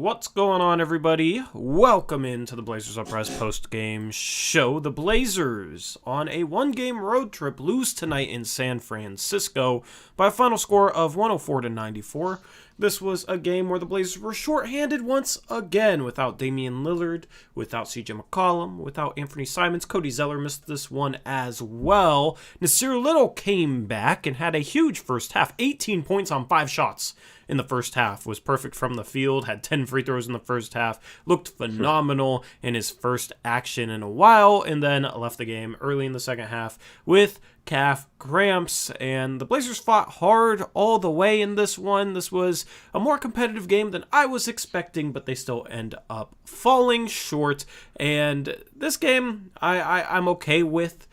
What's going on, everybody? Welcome into the Blazers Uprise post-game show. The Blazers, on a one-game road trip, lose tonight in San Francisco by a final score of 104-94. This was a game where the Blazers were shorthanded once again, without Damian Lillard, without CJ McCollum, without Anthony Simons. Cody Zeller missed this one as well. Nasir Little came back and had a huge first half, 18 points on 5 shots in the first half, was perfect from the field, had 10 free throws in the first half, looked phenomenal in his first action in a while, and then left the game early in the second half with calf cramps, and the Blazers fought hard all the way in this one. This was a more competitive game than I was expecting, but they still end up falling short, and this game I'm okay with.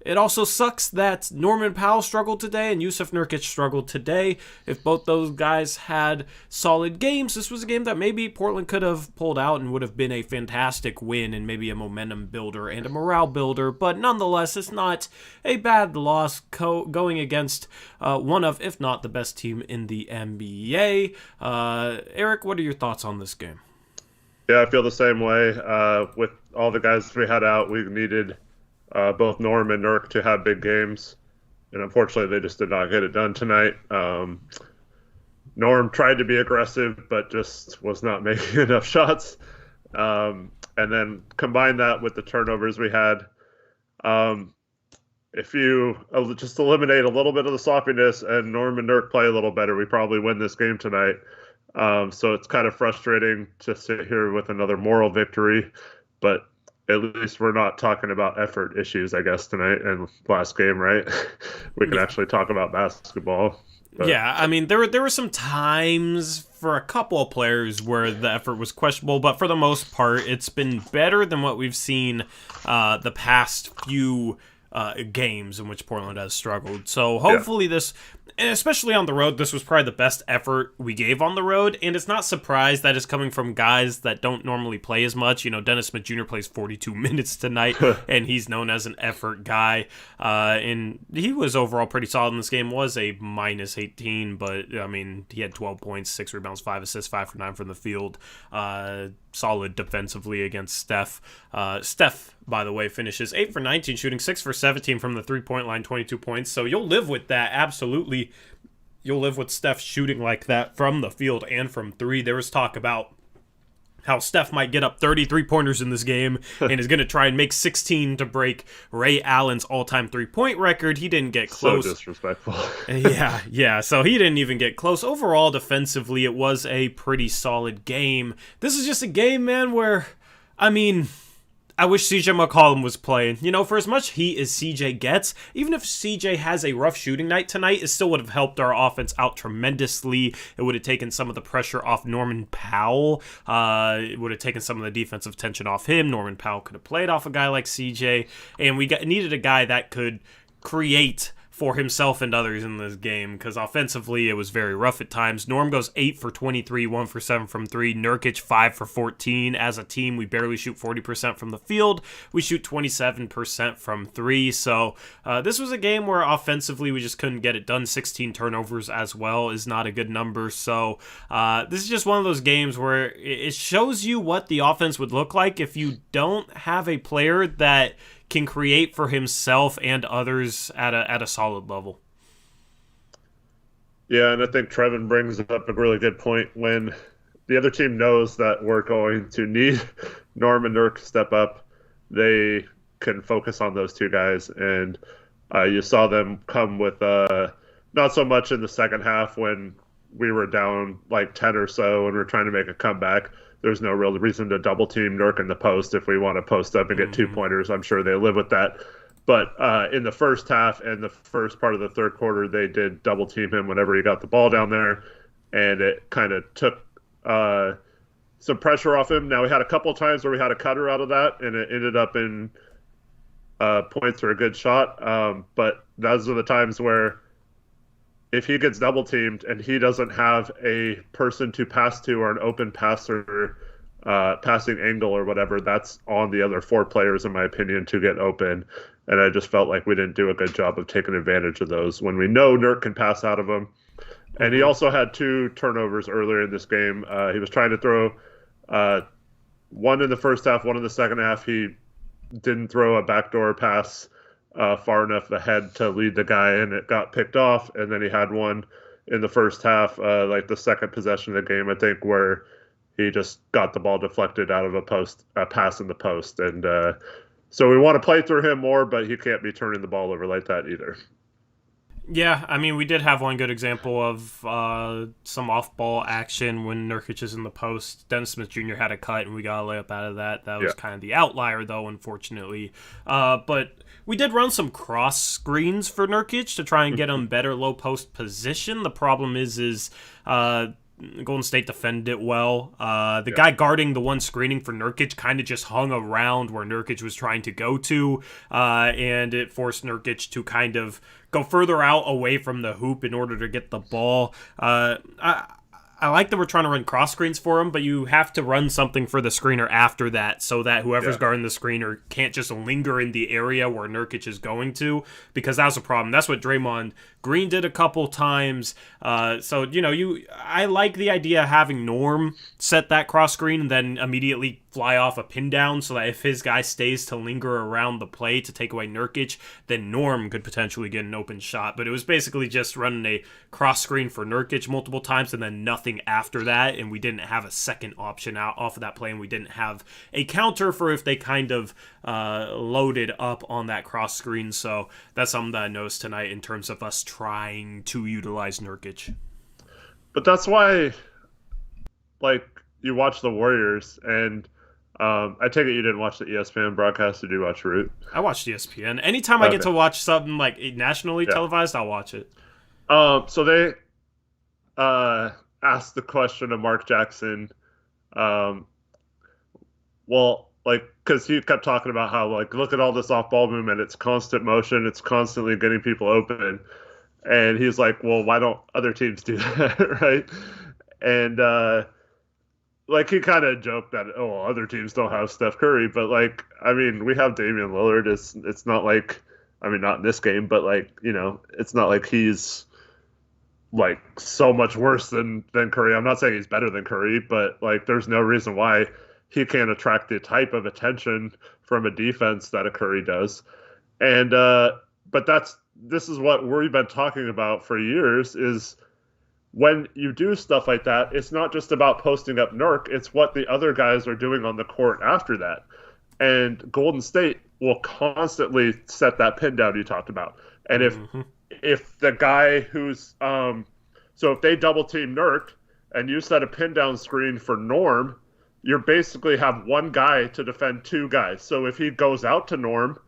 It also sucks that Norman Powell struggled today and Jusuf Nurkic struggled today. If both those guys had solid games, this was a game that maybe Portland could have pulled out and would have been a fantastic win and maybe a momentum builder and a morale builder. But nonetheless, it's not a bad loss going against one of, if not the best team in the NBA. Eric, what are your thoughts on this game? Yeah, I feel the same way. With all the guys we had out, we needed both Norm and Nurk to have big games, and unfortunately they just did not get it done tonight. Norm tried to be aggressive, but just was not making enough shots. And then combine that with the turnovers we had. If you just eliminate a little bit of the sloppiness and Norm and Nurk play a little better, we probably win this game tonight. So it's kind of frustrating to sit here with another moral victory, but at least we're not talking about effort issues, I guess, tonight and last game, right? We can actually talk about basketball. But. Yeah, I mean, there were some times for a couple of players where the effort was questionable, but for the most part, it's been better than what we've seen the past few games in which Portland has struggled. So hopefully this, and especially on the road, this was probably the best effort we gave on the road, and it's not surprised that it's coming from guys that don't normally play as much. You know, Nance Jr. plays 42 minutes tonight, and he's known as an effort guy, and he was overall pretty solid in this game, was a minus 18, but, I mean, he had 12 points, 6 rebounds, 5 assists, 5 for 9 from the field, solid defensively against Steph. Steph, by the way, finishes 8 for 19, shooting 6 for 17 from the three-point line, 22 points. So you'll live with that, absolutely. You'll live with Steph shooting like that from the field and from three. There was talk about how Steph might get up 30 three-pointers in this game and is going to try and make 16 to break Ray Allen's all-time three-point record. He didn't get close. So disrespectful. Yeah, so he didn't even get close. Overall, defensively, it was a pretty solid game. This is just a game, man, where, I mean, I wish CJ McCollum was playing. You know, for as much heat as CJ gets, even if CJ has a rough shooting night tonight, it still would have helped our offense out tremendously. It would have taken some of the pressure off Norman Powell. It would have taken some of the defensive tension off him. Norman Powell could have played off a guy like CJ, and we needed a guy that could create for himself and others in this game, because offensively it was very rough at times. Norm goes 8 for 23, 1 for 7 from 3. Nurkic 5 for 14. As a team, we barely shoot 40% from the field. We shoot 27% from 3. So this was a game where offensively we just couldn't get it done. 16 turnovers as well is not a good number. So this is just one of those games where it shows you what the offense would look like if you don't have a player that can create for himself and others at a solid level. Yeah, and I think Trevin brings up a really good point. When the other team knows that we're going to need Norm and Nurk to step up, they can focus on those two guys. And you saw them come with not so much in the second half when we were down like 10 or so and we're trying to make a comeback. There's no real reason to double team Nurk in the post if we want to post up and get 2 pointers. I'm sure they live with that. But in the first half and the first part of the third quarter, they did double team him whenever he got the ball down there, and it kind of took some pressure off him. Now, we had a couple of times where we had a cutter out of that, and it ended up in points or a good shot. But those are the times where if he gets double teamed and he doesn't have a person to pass to or an open passer, passing angle or whatever, that's on the other 4 players, in my opinion, to get open. And I just felt like we didn't do a good job of taking advantage of those when we know Nurk can pass out of them. And he also had 2 turnovers earlier in this game. He was trying to throw one in the first half, one in the second half. He didn't throw a backdoor pass far enough ahead to lead the guy, and it got picked off. And then he had one in the first half, like the second possession of the game, I think, where he just got the ball deflected out of a pass in the post. And so we want to play through him more, but he can't be turning the ball over like that either. Yeah, I mean, we did have one good example of some off-ball action when Nurkic is in the post. Dennis Smith Jr. had a cut, and we got a layup out of that. That was kind of the outlier, though, unfortunately. But we did run some cross screens for Nurkic to try and get him better low-post position. The problem is Golden State defended it well. The guy guarding the one screening for Nurkic kind of just hung around where Nurkic was trying to go to, and it forced Nurkic to kind of go further out away from the hoop in order to get the ball. I like that we're trying to run cross screens for him, but you have to run something for the screener after that so that whoever's guarding the screener can't just linger in the area where Nurkic is going to, because that's a problem. That's what Draymond Green did a couple times. So, I like the idea of having Norm set that cross screen and then immediately fly off a pin down so that if his guy stays to linger around the play to take away Nurkic, then Norm could potentially get an open shot. But it was basically just running a cross screen for Nurkic multiple times and then nothing after that, and we didn't have a second option out off of that play, and we didn't have a counter for if they kind of loaded up on that cross screen. So that's something that I noticed tonight in terms of us trying to utilize Nurkic. But that's why, you watch the Warriors, and I take it you didn't watch the ESPN broadcast, or do you watch Root? I watched ESPN. Anytime I get to watch something like nationally televised, I'll watch it. So they asked the question of Mark Jackson, because he kept talking about how, look at all this off-ball movement, it's constant motion, it's constantly getting people open. And he's like, well, why don't other teams do that, right? And, he kind of joked that, other teams don't have Steph Curry. But, we have Damian Lillard. It's not not in this game, but, it's not like he's, so much worse than Curry. I'm not saying he's better than Curry, but, there's no reason why he can't attract the type of attention from a defense that a Curry does. And, but this is what we've been talking about for years, is when you do stuff like that, it's not just about posting up Nurk, it's what the other guys are doing on the court after that. And Golden State will constantly set that pin down you talked about. And if the guy who's so if they double team Nurk and you set a pin down screen for Norm, you basically have one guy to defend 2 guys. So if he goes out to Norm,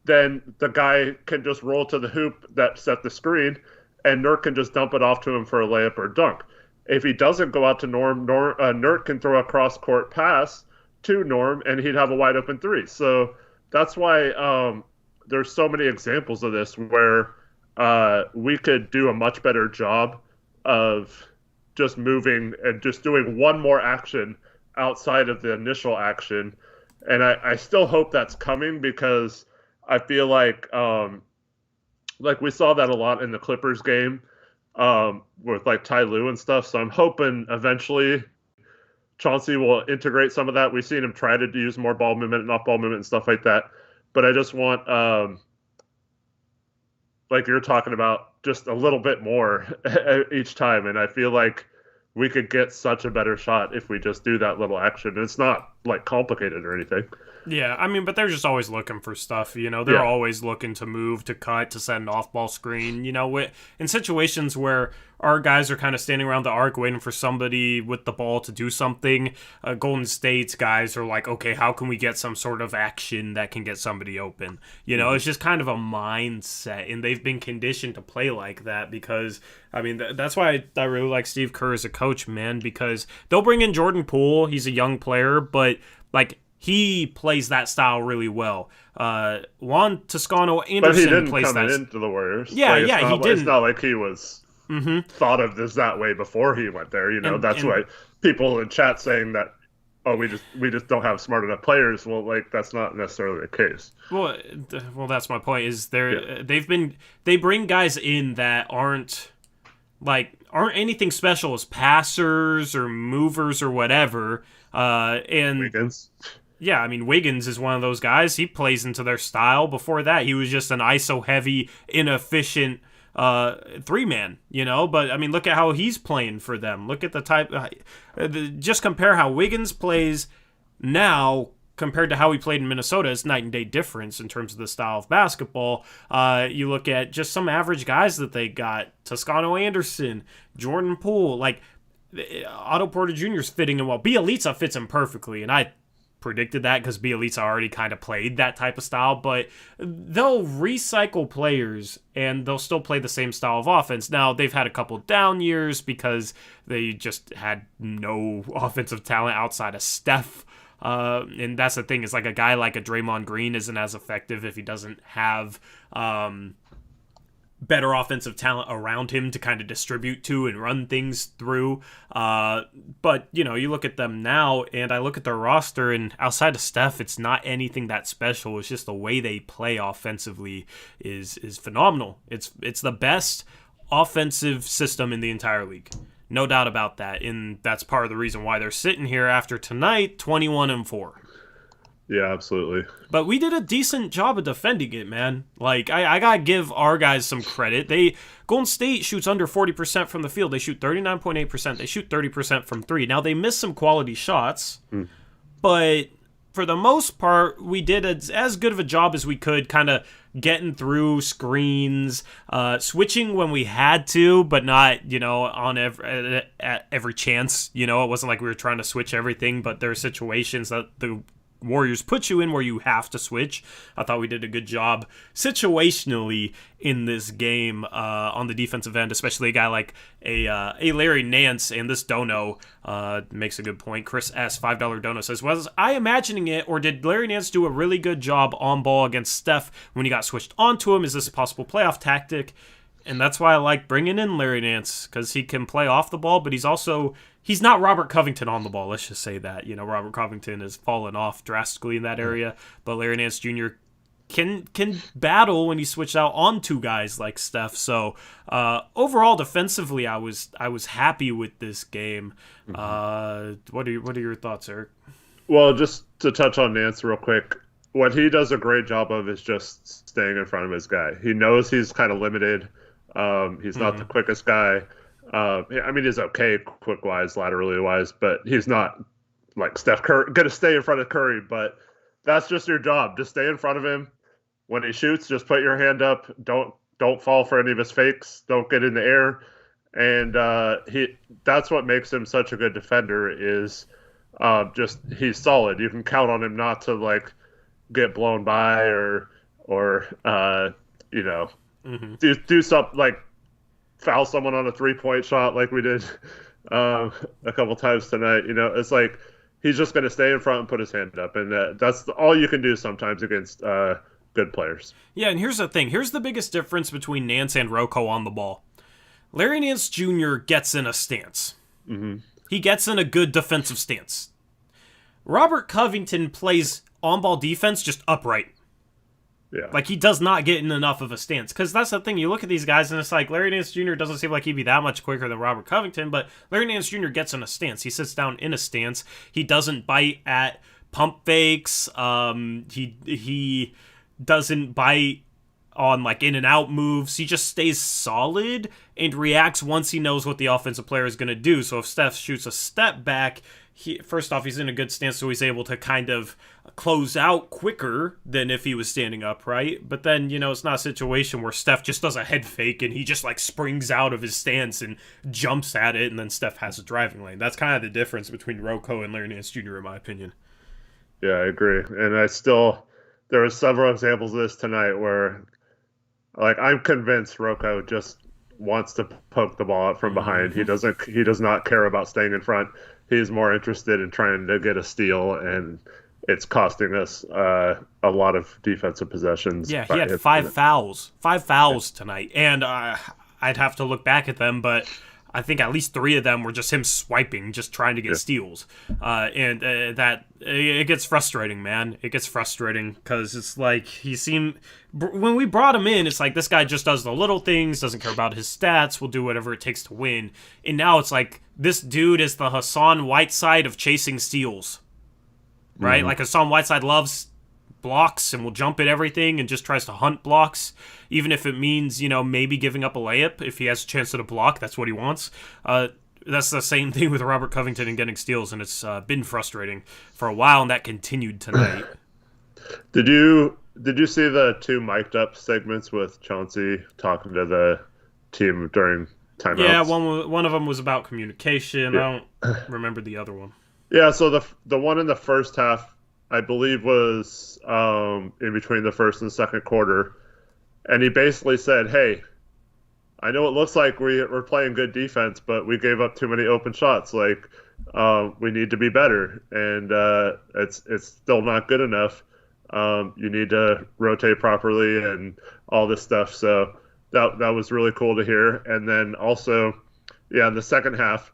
then the guy can just roll to the hoop that set the screen, and Nurk can just dump it off to him for a layup or dunk. If he doesn't go out to Norm, Nurk can throw a cross-court pass to Norm, and he'd have a wide-open 3. So that's why there's so many examples of this where we could do a much better job of just moving and just doing one more action outside of the initial action. And I still hope that's coming, because I feel like we saw that a lot in the Clippers game with Ty Lue and stuff. So I'm hoping eventually Chauncey will integrate some of that. We've seen him try to use more ball movement and off-ball movement and stuff like that. But I just want, you're talking about, just a little bit more each time. And I feel like we could get such a better shot if we just do that little action. It's not complicated or anything. Yeah, but they're just always looking for stuff, They're always looking to move, to cut, to send an off-ball screen, in situations where our guys are kind of standing around the arc waiting for somebody with the ball to do something. Golden State's guys are like, okay, how can we get some sort of action that can get somebody open? It's just kind of a mindset, and they've been conditioned to play like that because, that's why I really like Steve Kerr as a coach, man, because they'll bring in Jordan Poole. He's a young player, but, he plays that style really well. Juan Toscano Anderson plays that. But he didn't come into the Warriors. Yeah, he didn't. It's not like he was thought of this that way before he went there. That's why people in chat saying that, we just don't have smart enough players. Well, that's not necessarily the case. Well, that's my point. Is they bring guys in that aren't aren't anything special as passers or movers or whatever. And Wiggins. yeah, I mean, Wiggins is one of those guys. He plays into their style. Before that, he was just an ISO-heavy, inefficient three-man, But, I mean, look at how he's playing for them. Look at the type. Just compare how Wiggins plays now compared to how he played in Minnesota. It's night and day difference in terms of the style of basketball. You look at just some average guys that they got. Toscano Anderson, Jordan Poole, Otto Porter Jr. is fitting in well. Bielitsa fits him perfectly, and I predicted that because Bielitsa already kind of played that type of style, but they'll recycle players and they'll still play the same style of offense. Now, they've had a couple down years because they just had no offensive talent outside of Steph. And that's the thing, is a guy like a Draymond Green isn't as effective if he doesn't have better offensive talent around him to kind of distribute to and run things through. But, you look at them now, and I look at their roster, and outside of Steph, it's not anything that special. It's just the way they play offensively is phenomenal. It's the best offensive system in the entire league. No doubt about that. And that's part of the reason why they're sitting here after tonight, 21-4. Yeah, absolutely. But we did a decent job of defending it, man. I gotta give our guys some credit. Golden State shoots under 40% from the field. They shoot 39.8%. They shoot 30% from three. Now, they missed some quality shots, but for the most part, we did as good of a job as we could, kind of getting through screens, switching when we had to, but not, on at every chance. It wasn't like we were trying to switch everything, but there are situations that the Warriors put you in where you have to switch. I thought we did a good job situationally in this game on the defensive end, especially a guy like a Larry Nance. And this dono makes a good point. Chris S., $5 dono says, was I imagining it, or did Larry Nance do a really good job on ball against Steph when he got switched onto him? Is this a possible playoff tactic? And that's why I like bringing in Larry Nance, because he can play off the ball, but he's not Robert Covington on the ball. Let's just say that. Robert Covington has fallen off drastically in that area, but Larry Nance Jr. can battle when he switched out on two guys like Steph. So overall, defensively, I was happy with this game. What are your thoughts, Eric? Well, just to touch on Nance real quick, what he does a great job of is just staying in front of his guy. He knows he's kind of limited. He's not the quickest guy. I mean, he's okay quick-wise, laterally-wise, but he's not like Steph Curry, going to stay in front of Curry, but that's just your job. Just stay in front of him. When he shoots, just put your hand up. Don't fall for any of his fakes. Don't get in the air. And that's what makes him such a good defender is just he's solid. You can count on him not to, get blown by or do something foul someone on a 3-point shot like we did a couple times tonight. It's like he's just going to stay in front and put his hand up, and that's all you can do sometimes against good players. Yeah, and here's the thing. Here's the biggest difference between Nance and Rocco on the ball. Larry Nance Jr. gets in a stance. Mm-hmm. He gets in a good defensive stance. Robert Covington plays on-ball defense just upright. Yeah. He does not get in enough of a stance. Because that's the thing. You look at these guys, and it's like Larry Nance Jr. doesn't seem like he'd be that much quicker than Robert Covington, but Larry Nance Jr. gets in a stance. He sits down in a stance. He doesn't bite at pump fakes. He doesn't bite on in and out moves. He just stays solid and reacts once he knows what the offensive player is going to do. So if Steph shoots a step back, first off, he's in a good stance, so he's able to kind of close out quicker than if he was standing upright. But then, it's not a situation where Steph just does a head fake and he just springs out of his stance and jumps at it, and then Steph has a driving lane. That's kind of the difference between Rocco and Larry Nance Jr., in my opinion. Yeah, I agree. And there were several examples of this tonight where, I'm convinced Rocco just wants to poke the ball out from behind. He does not care about staying in front. He's more interested in trying to get a steal, and it's costing us a lot of defensive possessions. Yeah, he had 5 fouls. 5 fouls tonight. And I'd have to look back at them, but I think at least 3 of them were just him swiping, just trying to get steals. And that it gets frustrating, man. It gets frustrating because it's like when we brought him in, it's like this guy just does the little things, doesn't care about his stats, will do whatever it takes to win. And now it's like this dude is the Hassan Whiteside of chasing steals, right? Mm-hmm. Like Hassan Whiteside loves blocks and will jump at everything and just tries to hunt blocks, even if it means, maybe giving up a layup. If he has a chance at a block, that's what he wants. That's the same thing with Robert Covington and getting steals, and it's been frustrating for a while, and that continued tonight. Did you see the 2 mic'd up segments with Chauncey talking to the team during timeouts? Yeah, one of them was about communication. Yeah. I don't remember the other one. Yeah, so the one in the first half, I believe, was in between the first and second quarter. And he basically said, hey, I know it looks like we're playing good defense, but we gave up too many open shots. Like, we need to be better. And it's still not good enough. You need to rotate properly and all this stuff. So that was really cool to hear. And then also, in the second half,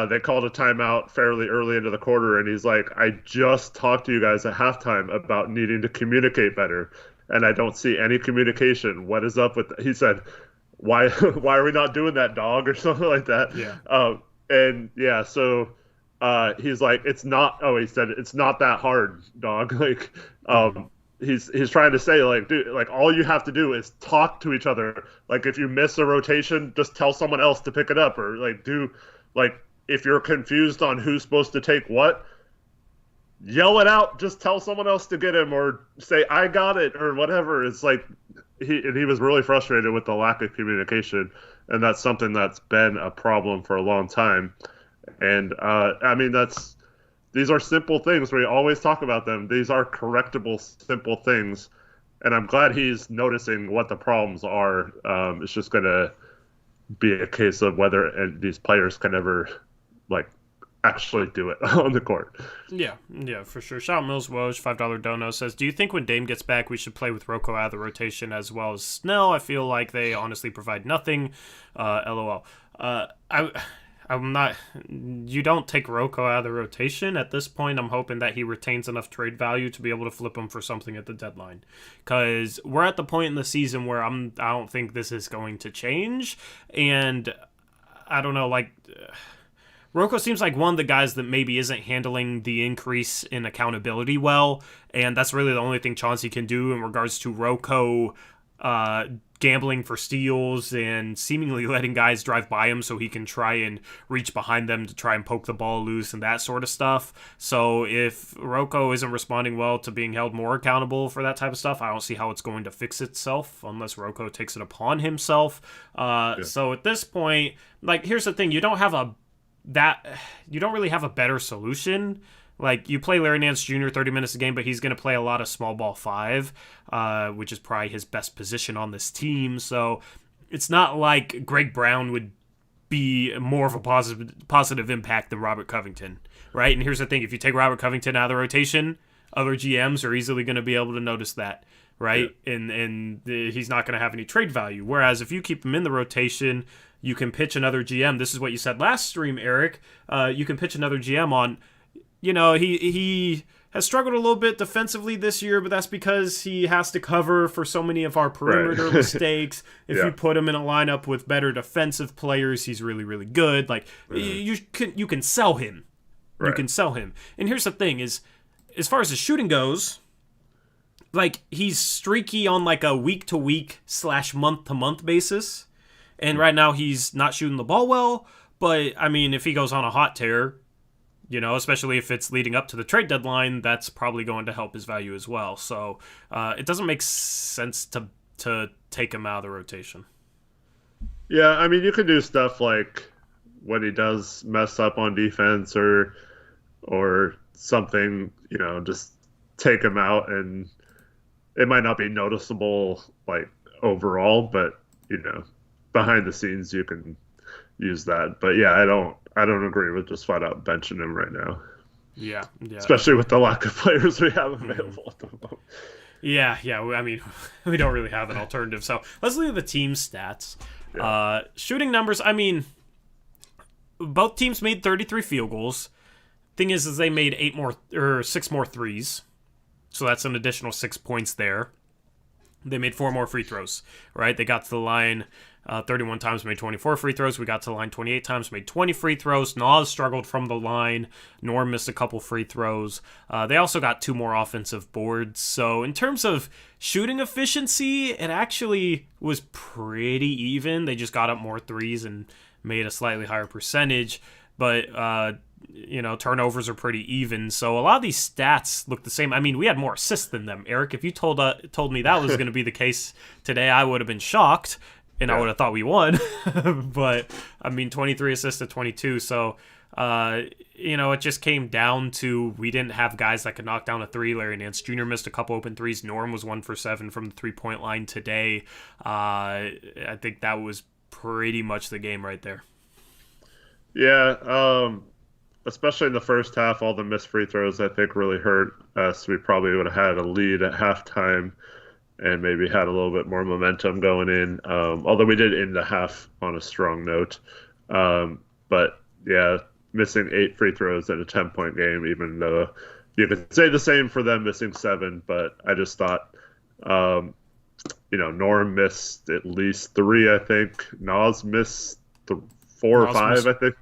they called a timeout fairly early into the quarter, and he's like, I just talked to you guys at halftime about needing to communicate better, and I don't see any communication. What is up with He said, why are we not doing that, dog, or something like that? Yeah. So he's like, he said, it's not that hard, dog. Like, he's trying to say, like, dude, like, all you have to do is talk to each other. Like, if you miss a rotation, just tell someone else to pick it up, or if you're confused on who's supposed to take what, yell it out. Just tell someone else to get him, or say, I got it, or whatever. It's like he was really frustrated with the lack of communication, and that's something that's been a problem for a long time. And these are simple things. We always talk about them. These are correctable, simple things, and I'm glad he's noticing what the problems are. It's just going to be a case of whether these players can ever actually do it on the court. Yeah, for sure. Shout out Mills Woj, $5 dono, says, do you think when Dame gets back we should play with Rocco out of the rotation as well as Snell? I feel like they honestly provide nothing. LOL. I'm not. You don't take Rocco out of the rotation at this point. I'm hoping that he retains enough trade value to be able to flip him for something at the deadline, because we're at the point in the season where I don't think this is going to change, and I don't know. Rocco seems like one of the guys that maybe isn't handling the increase in accountability well, and that's really the only thing Chauncey can do in regards to Rocco gambling for steals and seemingly letting guys drive by him so he can try and reach behind them to try and poke the ball loose and that sort of stuff. So if Rocco isn't responding well to being held more accountable for that type of stuff, I don't see how it's going to fix itself unless Rocco takes it upon himself. So at this point, here's the thing, you don't really have a better solution. Like, you play Larry Nance Jr. 30 minutes a game, but he's going to play a lot of small ball 5, which is probably his best position on this team. So it's not like Greg Brown would be more of a positive impact than Robert Covington, right? And here's the thing, if you take Robert Covington out of the rotation, other GMs are easily going to be able to notice that, right? Yeah. And he's not going to have any trade value. Whereas if you keep him in the rotation, you can pitch another GM. This is what you said last stream, Eric. You can pitch another GM on, he has struggled a little bit defensively this year, but that's because he has to cover for so many of our perimeter mistakes. If you put him in a lineup with better defensive players, he's really, really good. You can sell him. Right. You can sell him. And here's the thing is, as far as his shooting goes, he's streaky on a week-to-week / month-to-month basis. And right now he's not shooting the ball well, but, if he goes on a hot tear, especially if it's leading up to the trade deadline, that's probably going to help his value as well. So it doesn't make sense to take him out of the rotation. Yeah, you can do stuff like when he does mess up on defense or something, just take him out, and it might not be noticeable overall, but behind the scenes you can use that. But yeah, I don't agree with just flat out benching him right now. Yeah. Especially with the lack of players we have available at the moment. Yeah. We don't really have an alternative. So let's look at the team stats. Yeah. Shooting numbers, both teams made 33 field goals. Thing is they made 6 more threes. So that's an additional 6 points there. They made 4 more free throws, right? They got to the line 31 times, made 24 free throws. We got to the line 28 times, made 20 free throws. Nas struggled from the line. Norm missed a couple free throws. They also got 2 more offensive boards. So in terms of shooting efficiency, it actually was pretty even. They just got up more threes and made a slightly higher percentage. But turnovers are pretty even. So a lot of these stats look the same. I mean, we had more assists than them. Eric, if you told me that was going to be the case today, I would have been shocked, and I would have thought we won. But, I mean, 23 assists to 22. So, it just came down to we didn't have guys that could knock down a three. Larry Nance Jr. missed a couple open threes. Norm was 1 for 7 from the three-point line today. I think that was pretty much the game right there. Yeah, especially in the first half, all the missed free throws, I think, really hurt us. We probably would have had a lead at halftime and maybe had a little bit more momentum going in, although we did end the half on a strong note. But, yeah, missing 8 free throws in a 10-point game, even though you could say the same for them missing 7. But I just thought, Norm missed at least 3, I think. Nas missed 4 or 5, I think.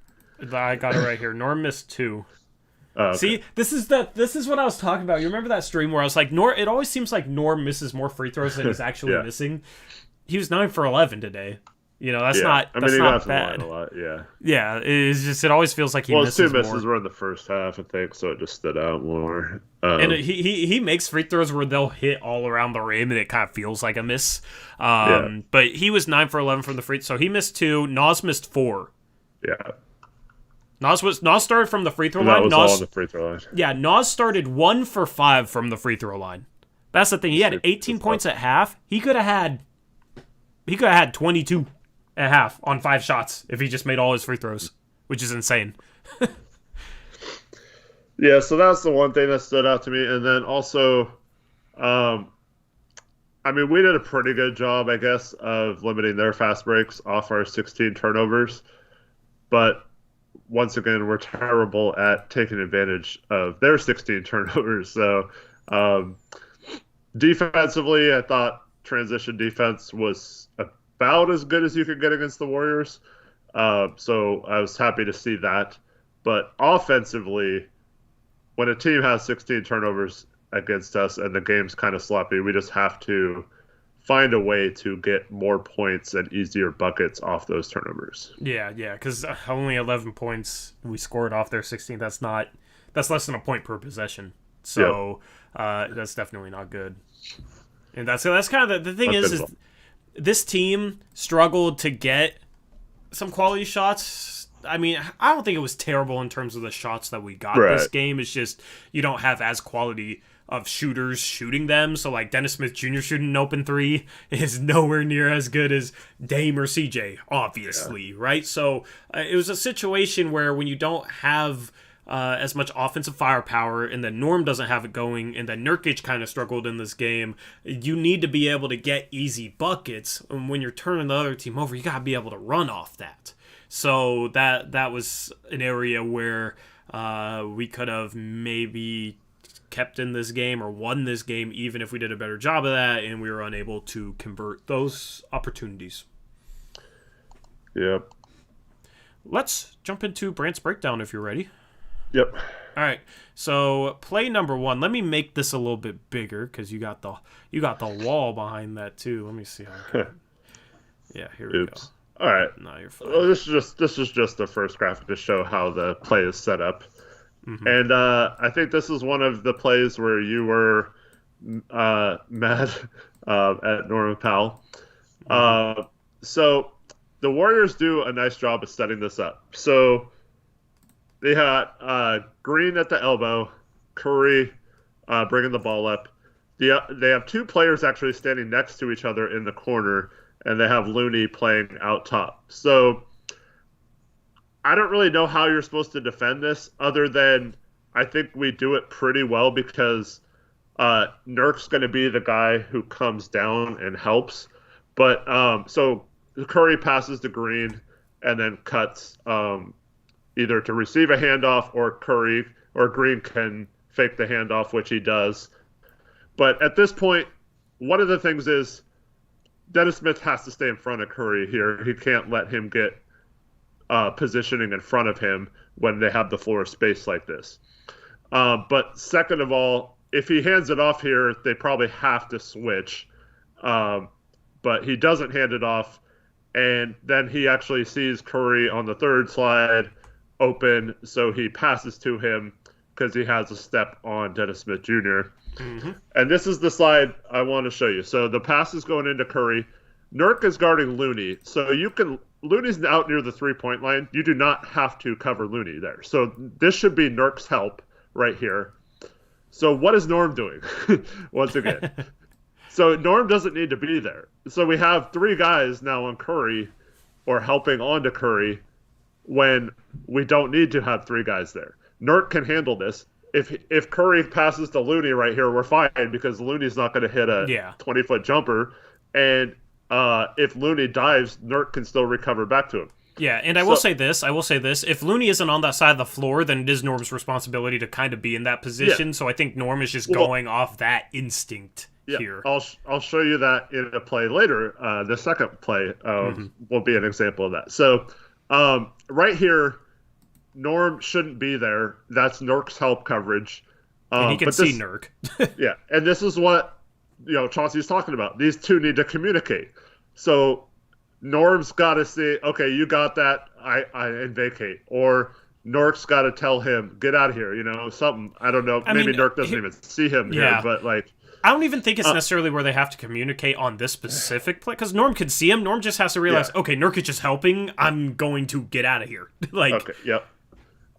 I got it right here. Norm missed 2. Okay. See, this is what I was talking about. You remember that stream where I was like, it always seems like Norm misses more free throws than he's actually missing. He was 9 for 11 today. That's not bad. A lot, yeah. Yeah, it always feels like he misses more. Well, 2 misses were in the first half, I think, so it just stood out more. And he makes free throws where they'll hit all around the rim, and it kind of feels like a miss. But he was 9 for 11 from the free, so he missed 2. Nas missed 4. Yeah. Nas started from the free throw line. That was all on the free throw line. Yeah, Nas started 1 for 5 from the free throw line. That's the thing. He had 18 points at half. He could have had 22 at half on 5 shots if he just made all his free throws, which is insane. Yeah, so that's the one thing that stood out to me. And then also, we did a pretty good job, I guess, of limiting their fast breaks off our 16 turnovers. But once again, we're terrible at taking advantage of their 16 turnovers. So defensively, I thought transition defense was about as good as you could get against the Warriors. So I was happy to see that. But offensively, when a team has 16 turnovers against us and the game's kind of sloppy, we just have to find a way to get more points and easier buckets off those turnovers. Yeah, because only 11 points we scored off their 16. That's less than a point per possession. So that's definitely not good. And that's kind of the thing is this team struggled to get some quality shots. I mean, I don't think it was terrible in terms of the shots that we got this game. It's just you don't have as quality of shooters shooting them. So, like, Dennis Smith Jr. shooting an open 3 is nowhere near as good as Dame or CJ, obviously, right? So, it was a situation where when you don't have as much offensive firepower and then Norm doesn't have it going and then Nurkic kind of struggled in this game, you need to be able to get easy buckets. And when you're turning the other team over, you got to be able to run off that. So, that was an area where we could have maybe kept in this game or won this game even if we did a better job of that and we were unable to convert those opportunities. Yep. Let's jump into Brant's breakdown if you're ready. Yep. All right. So play number 1. Let me make this a little bit bigger because you got the wall behind that too. Let me see how. Yeah. Here we go. All right. No, you're fine. Well, this is just the first graphic to show how the play is set up. Mm-hmm. And I think this is one of the plays where you were mad at Norman Powell. Mm-hmm. So the Warriors do a nice job of setting this up. So they had Green at the elbow, Curry bringing the ball up. They have 2 players actually standing next to each other in the corner, and they have Looney playing out top. So I don't really know how you're supposed to defend this other than I think we do it pretty well because Nurk's going to be the guy who comes down and helps. But so Curry passes to Green and then cuts either to receive a handoff or Curry or Green can fake the handoff, which he does. But at this point, one of the things is Dennis Smith has to stay in front of Curry here. He can't let him get positioning in front of him when they have the floor space like this. But second of all, if he hands it off here, they probably have to switch. But he doesn't hand it off. And then he actually sees Curry on the third slide open, so he passes to him because he has a step on Dennis Smith Jr. Mm-hmm. And this is the slide I want to show you. So the pass is going into Curry. Nurk is guarding Looney. So Looney's out near the three-point line. You do not have to cover Looney there. So this should be Nurk's help right here. So what is Norm doing? Once again. So Norm doesn't need to be there. So we have three guys now on Curry or helping onto Curry when we don't need to have three guys there. Nurk can handle this. If Curry passes to Looney right here, we're fine because Looney's not going to hit a 20-foot jumper. And if Looney dives, Nurk can still recover back to him. Yeah, and I will say this. If Looney isn't on that side of the floor, then it is Norm's responsibility to kind of be in that position. Yeah. So I think Norm is just going off that instinct here. I'll show you that in a play later. The second play will be an example of that. So right here, Norm shouldn't be there. That's Nurk's help coverage. And he can see Nurk. Yeah, and this is what Chauncey's talking about. These two need to communicate. So Norm's got to say, okay, you got that, and vacate. Or Nurk's got to tell him, get out of here, something. I don't know. Maybe Nurk doesn't even see him here, but I don't even think it's necessarily where they have to communicate on this specific play, because Norm could see him. Norm just has to realize, okay, Nurkic is helping. I'm going to get out of here. Okay, yep.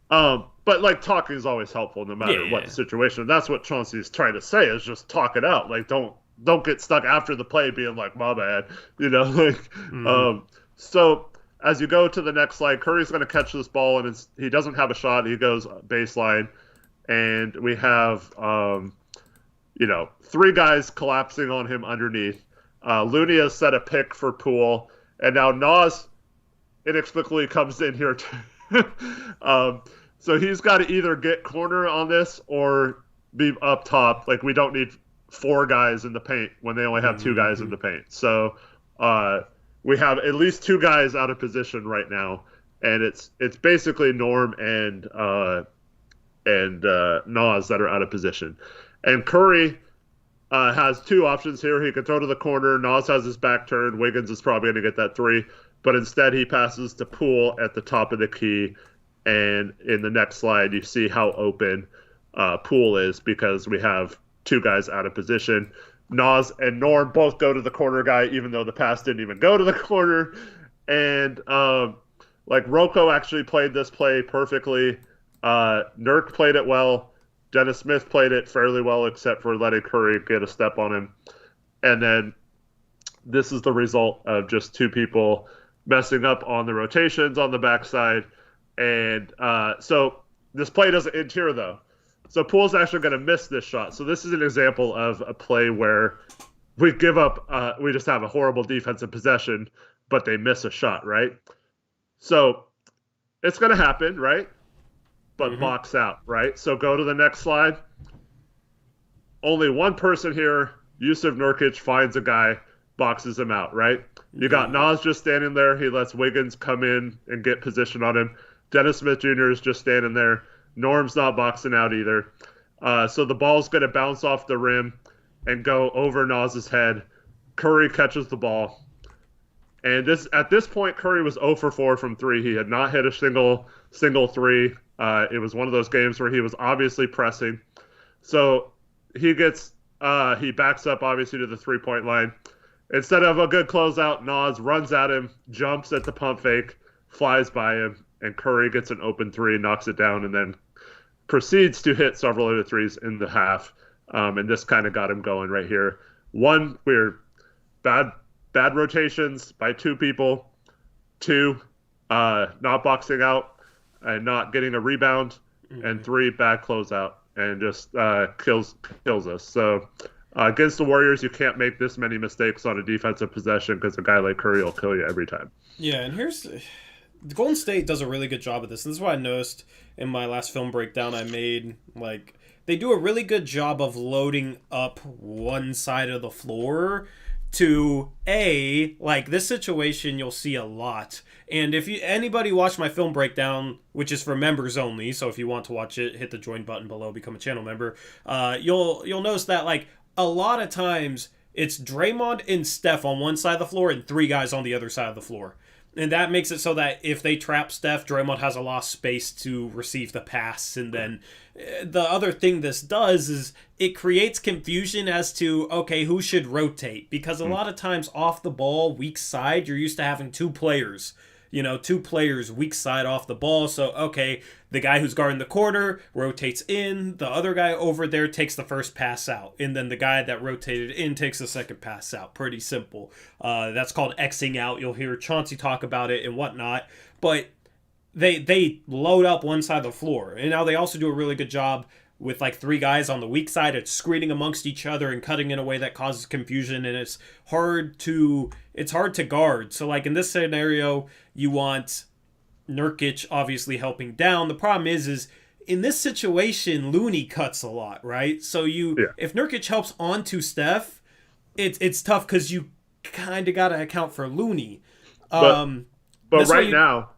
But talking is always helpful no matter what the situation. That's what Chauncey's trying to say is just talk it out. Don't get stuck after the play being like, my bad, So as you go to the next slide, Curry's going to catch this ball, and he doesn't have a shot. He goes baseline, and we have, three guys collapsing on him underneath. Looney has set a pick for Poole, and now Nas inexplicably comes in here too. So he's got to either get corner on this or be up top. We don't need four guys in the paint when they only have two guys in the paint. So we have at least two guys out of position right now, and it's basically Norm and Nas that are out of position. And Curry has two options here. He can throw to the corner. Nas has his back turned. Wiggins is probably going to get that three, but instead he passes to Poole at the top of the key. And in the next slide, you see how open Poole is because we have two guys out of position. Nas and Norm both go to the corner guy, even though the pass didn't even go to the corner. And Rocco actually played this play perfectly. Nurk played it well. Dennis Smith played it fairly well, except for letting Curry get a step on him. And then this is the result of just two people messing up on the rotations on the backside. And so this play doesn't end here, though. So Poole's actually going to miss this shot. So this is an example of a play where we give up, we just have a horrible defensive possession, but they miss a shot, right? So it's going to happen, right? But box out, right? So go to the next slide. Only one person here, Yusuf Nurkic, finds a guy, boxes him out, right? You got Nas just standing there. He lets Wiggins come in and get position on him. Dennis Smith Jr. is just standing there. Norm's not boxing out either. So the ball's going to bounce off the rim and go over Nas's head. Curry catches the ball. And at this point, Curry was 0 for 4 from 3. He had not hit a single three. It was one of those games where he was obviously pressing. So he backs up obviously to the 3-point line. Instead of a good closeout, Nas runs at him, jumps at the pump fake, flies by him, and Curry gets an open three, knocks it down, and then proceeds to hit several other threes in the half. And this kind of got him going right here. One, we're bad rotations by two people. Two, not boxing out and not getting a rebound. And three, bad closeout and just kills us. So against the Warriors, you can't make this many mistakes on a defensive possession because a guy like Curry will kill you every time. Yeah, and here's Golden State does a really good job of this. And this is what I noticed in my last film breakdown I made. Like, they do a really good job of loading up one side of the floor to like this situation you'll see a lot. And if anybody watched my film breakdown, which is for members only, so if you want to watch it, hit the join button below, become a channel member. You'll notice that like a lot of times it's Draymond and Steph on one side of the floor and 3 guys on the other side of the floor. And that makes it so that if they trap Steph, Draymond has a lot of space to receive the pass. And then the other thing this does is it creates confusion as to, okay, who should rotate? Because a lot of times off the ball, weak side, you're used to having 2 players. 2 players weak side off the ball. So, okay, the guy who's guarding the corner rotates in. The other guy over there takes the first pass out. And then the guy that rotated in takes the second pass out. Pretty simple. That's called Xing out. You'll hear Chauncey talk about it and whatnot. But they load up one side of the floor. And now they also do a really good job with like 3 guys on the weak side at screening amongst each other and cutting in a way that causes confusion, and it's hard to guard. So like in this scenario, you want Nurkic obviously helping down. The problem is in this situation, Looney cuts a lot, right? So if Nurkic helps onto Steph, it's tough because you kind of got to account for Looney. But right now,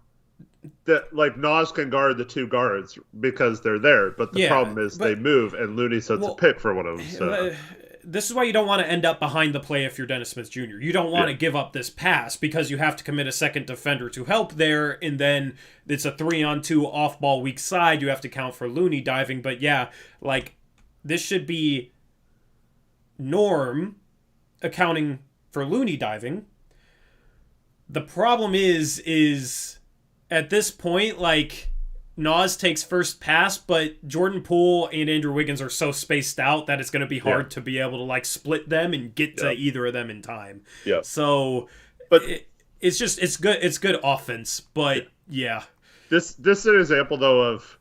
that like Nas can guard the 2 guards because they're there, but the problem is they move and Looney sets a pick for one of them. So this is why you don't want to end up behind the play if you're Dennis Smith Jr. You don't want to give up this pass because you have to commit a second defender to help there, and then it's a 3-on-2 off-ball weak side. You have to count for Looney diving, but like this should be Norm accounting for Looney diving. The problem is at this point, like, Nas takes first pass, but Jordan Poole and Andrew Wiggins are so spaced out that it's going to be hard to be able to, like, split them and get to either of them in time. Yeah. So, but it's good offense, but, This is an example, though, of...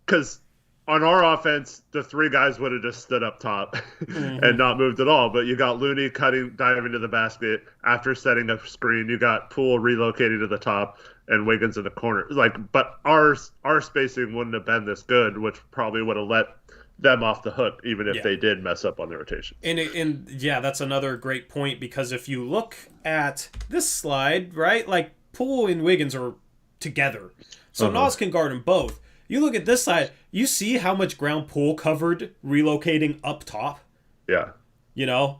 Because on our offense, the 3 guys would have just stood up top and not moved at all. But you got Looney diving to the basket after setting a screen. You got Poole relocating to the top and Wiggins in the corner. But our spacing wouldn't have been this good, which probably would have let them off the hook, even if they did mess up on the rotation. And that's another great point, because if you look at this slide, right, like Poole and Wiggins are together. So Nas can guard them both. You look at this side, you see how much ground Poole covered relocating up top. Yeah.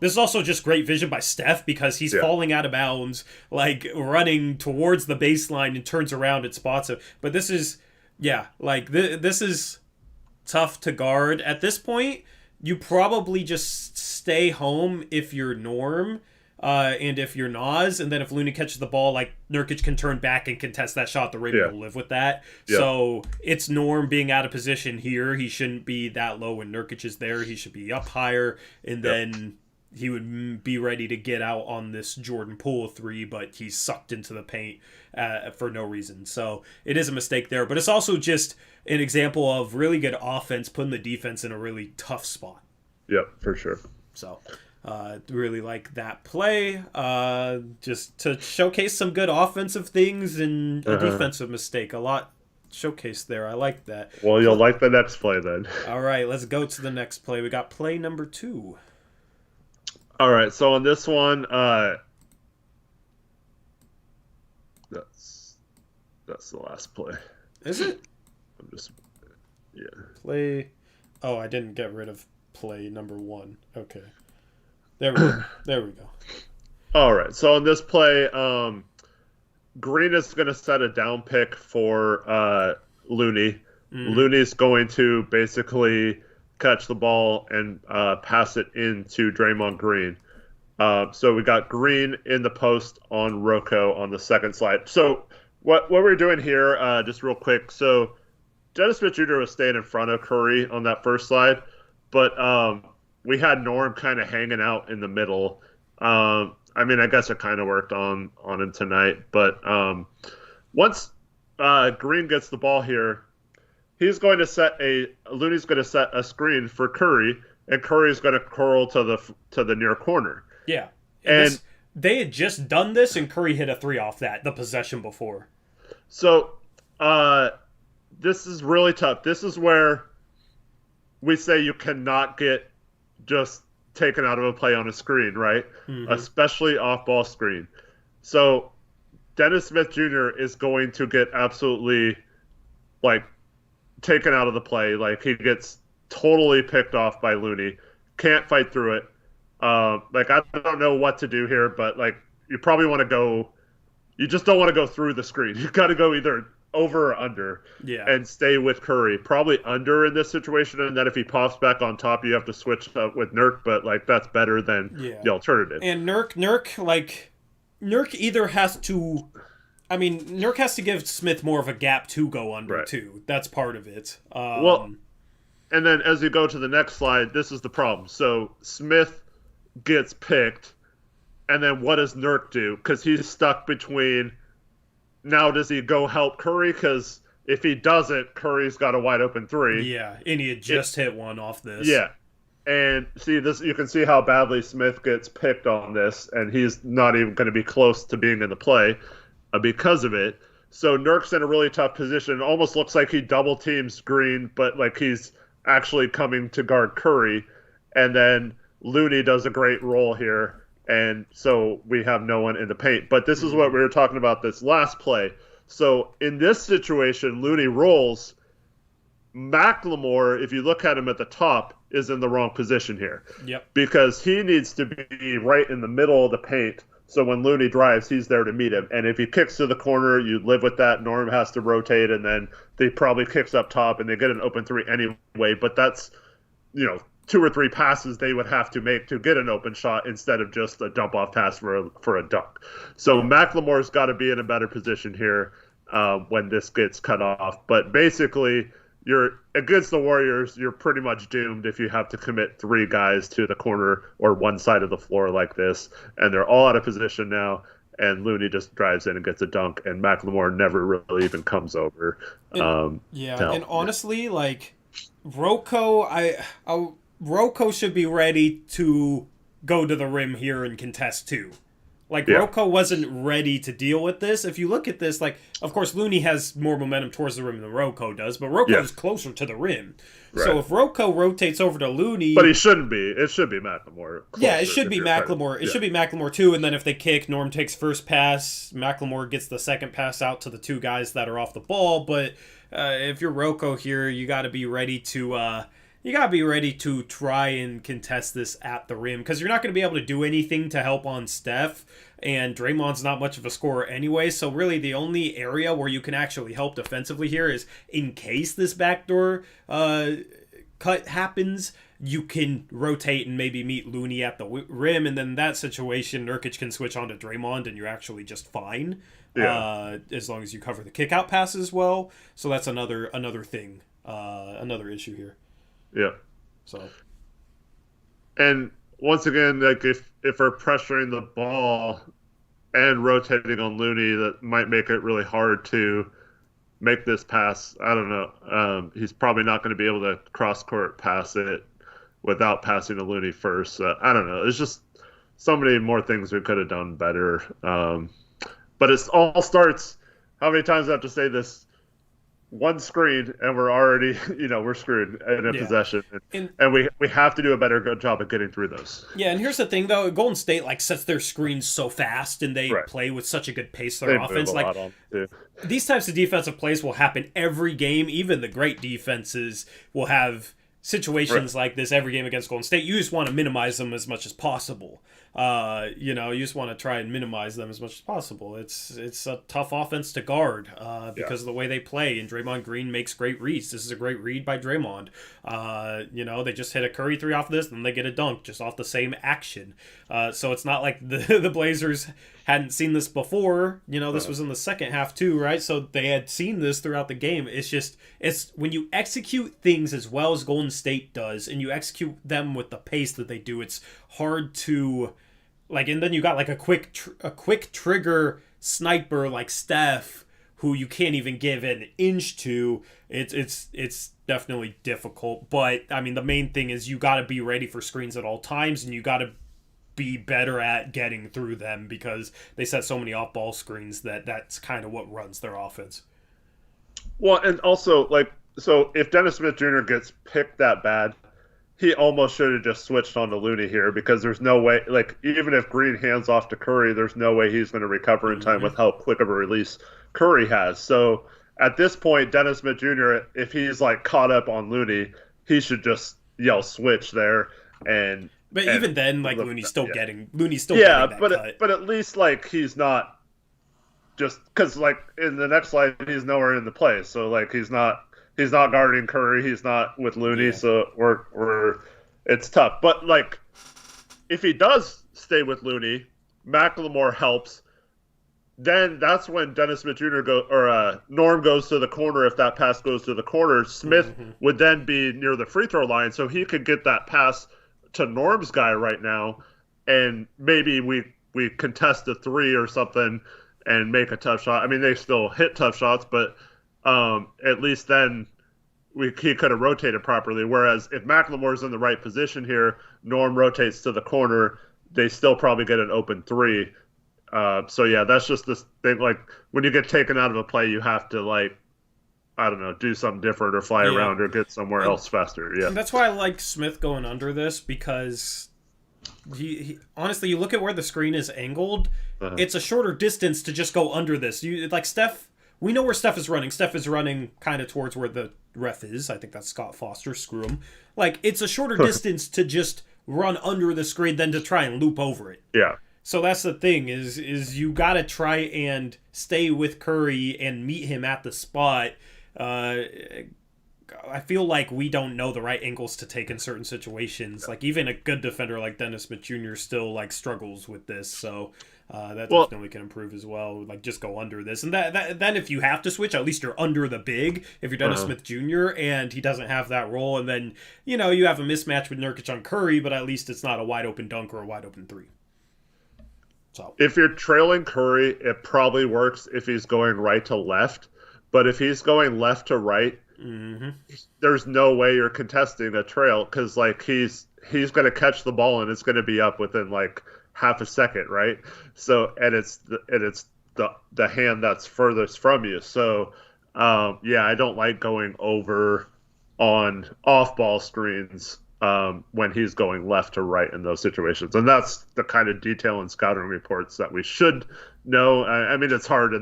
This is also just great vision by Steph, because he's falling out of bounds, like running towards the baseline and turns around and spots it. But this is, this is tough to guard. At this point, you probably just stay home if you're Norm. And if you're Nas, and then if Looney catches the ball, like Nurkic can turn back and contest that shot. The Ravens will live with that. Yeah. So it's Norm being out of position here. He shouldn't be that low when Nurkic is there. He should be up higher, and then he would be ready to get out on this Jordan Poole 3, but he's sucked into the paint for no reason. So it is a mistake there, but it's also just an example of really good offense putting the defense in a really tough spot. Yep, for sure. So... really like that play, just to showcase some good offensive things and a defensive mistake. A lot showcased there. I like that. Well, you'll like the next play then. All right, let's go to the next play. We got play number 2. All right, so on this one, that's the last play. Is it? I'm just, Play. Oh, I didn't get rid of play number 1. Okay. There we go. All right. So on this play, Green is going to set a down pick for Looney. Looney's going to basically catch the ball and pass it into Draymond Green. So we got Green in the post on Rocco on the second slide. So what we're doing here, just real quick. So Dennis Smith Jr. was staying in front of Curry on that first slide, but we had Norm kind of hanging out in the middle. I mean, I guess it kind of worked on him tonight. But once Green gets the ball here, Looney's going to set a screen for Curry, and Curry's going to curl to the near corner. Yeah, and they had just done this, and Curry hit a 3 off that the possession before. So, this is really tough. This is where we say you cannot get just taken out of a play on a screen, right? Mm-hmm. Especially off-ball screen. So, Dennis Smith Jr. is going to get absolutely like taken out of the play. Like he gets totally picked off by Looney. Can't fight through it. Like I don't know what to do here, but like you probably want to go. You just don't want to go through the screen. You got to go either over or under, Yeah. and stay with Curry. Probably under in this situation, and then if he pops back on top, you have to switch up with Nurk. But like that's better than Yeah. the alternative. And Nurk either has to. I mean, Nurk has to give Smith more of a gap to go under, Right. too. That's part of it. Well, and then as you go to the next slide, this is the problem. So Smith gets picked, and then what does Nurk do? Because he's stuck between. Now, does he go help Curry? Because if he doesn't, Curry's got a wide open three. Yeah, and he had just hit one off this. Yeah. And see this, you can see how badly Smith gets picked on this, and he's not even going to be close to being in the play because of it. So Nurk's in a really tough position. It almost looks like he double teams Green, but like he's actually coming to guard Curry. And then Looney does a great roll here, and so we have no one in the paint. But this is what we were talking about this last play. So in this situation, Looney rolls. McLemore, if you look at him at the top, is in the wrong position here. Yep. Because he needs to be right in the middle of the paint. So when Looney drives, he's there to meet him. And if he kicks to the corner, you live with that. Norm has to rotate, and then they probably kicks up top, and they get an open three anyway. But that's, 2 or 3 passes they would have to make to get an open shot instead of just a dump off pass for a dunk. So McLemore's got to be in a better position here when this gets cut off. But basically, you're against the Warriors, you're pretty much doomed if you have to commit 3 guys to the corner or one side of the floor like this. And they're all out of position now. And Looney just drives in and gets a dunk, and McLemore never really even comes over. And honestly, like Rocco should be ready to go to the rim here and contest too. Like, Rocco wasn't ready to deal with this. If you look at this, like, of course, Looney has more momentum towards the rim than Rocco does, but Rocco is closer to the rim. Right. So if Rocco rotates over to Looney... But he shouldn't be. It should be McLemore. Yeah, it should be McLemore. It should be McLemore, too, and then if they kick, Norm takes first pass, McLemore gets the second pass out to the 2 guys that are off the ball, but if you're Rocco here, you got to be ready to... You got to be ready to try and contest this at the rim, because you're not going to be able to do anything to help on Steph, and Draymond's not much of a scorer anyway, so really the only area where you can actually help defensively here is in case this backdoor cut happens, you can rotate and maybe meet Looney at the rim, and then in that situation, Nurkic can switch on to Draymond, and you're actually just fine, as long as you cover the kick-out passes well. So that's another thing, another issue here. Yeah. So. And once again, like if we're pressuring the ball and rotating on Looney, that might make it really hard to make this pass. I don't know. He's probably not going to be able to cross court pass it without passing to Looney first. I don't know. It's just so many more things we could have done better. But it all starts. How many times do I have to say this? One screen and we're already, we're screwed in a possession. And we have to do a better good job of getting through those. Yeah, and here's the thing, though. Golden State, sets their screens so fast and they play with such a good pace to their offense. These types of defensive plays will happen every game. Even the great defenses will have situations like this every game against Golden State. You just want to minimize them as much as possible. You just want to try and minimize them as much as possible. It's a tough offense to guard because of the way they play, and Draymond Green makes great reads. This is a great read by Draymond. They just hit a Curry 3 off this, and they get a dunk just off the same action. So it's not like the Blazers hadn't seen this before. This was in the second half too, right? So they had seen this throughout the game. It's when you execute things as well as Golden State does, and you execute them with the pace that they do, it's hard to... and then you got a quick trigger sniper like Steph, who you can't even give an inch to. It's definitely difficult. But I mean, the main thing is you got to be ready for screens at all times, and you got to be better at getting through them because they set so many off-ball screens that's kind of what runs their offense. Well, and also, like, so if Dennis Smith Jr. gets picked that bad, he almost should have just switched on to Looney here because there's no way, like, even if Green hands off to Curry, there's no way he's going to recover in time with how quick of a release Curry has. So at this point, Dennis Smith Jr., if he's, like, caught up on Looney, he should just yell switch there. But even then, like, Looney's still getting that cut. But at least, like, he's not just because, like, in the next slide, he's nowhere in the play. So, like, he's not guarding Curry. He's not with Looney. Yeah. So it's tough. But, like, if he does stay with Looney, McLemore helps. Then that's when Dennis Smith Jr. Norm goes to the corner. If that pass goes to the corner, Smith would then be near the free throw line, so he could get that pass to Norm's guy right now, and maybe we contest a three or something and make a tough shot. I mean, they still hit tough shots, but at least then he could have rotated properly. Whereas if McLemore's in the right position here, Norm rotates to the corner, they still probably get an open three. So yeah, that's just this thing. Like when you get taken out of a play, you have to, like, I don't know, do something different or fly around or get somewhere else faster. Yeah, and that's why I like Smith going under this because he honestly, you look at where the screen is angled, it's a shorter distance to just go under this. You like Steph. We know where Steph is running. Steph is running kind of towards where the ref is. I think that's Scott Foster. Screw him. Like it's a shorter distance to just run under the screen than to try and loop over it. Yeah. So that's the thing is you got to try and stay with Curry and meet him at the spot. I feel like we don't know the right angles to take in certain situations. Like even a good defender like Dennis Smith Jr. still like struggles with this. So that definitely can improve as well. Like just go under this, and that then if you have to switch, at least you're under the big. If you're Dennis Smith Jr. and he doesn't have that role, and then you have a mismatch with Nurkic on Curry, but at least it's not a wide open dunk or a wide open three. So if you're trailing Curry, it probably works if he's going right to left. But if he's going left to right, there's no way you're contesting a trail because like he's going to catch the ball and it's going to be up within like half a second, right? So and it's the hand that's furthest from you. So yeah, I don't like going over on off ball screens when he's going left to right in those situations. And that's the kind of detail in scouting reports that we should know. I mean, it's hard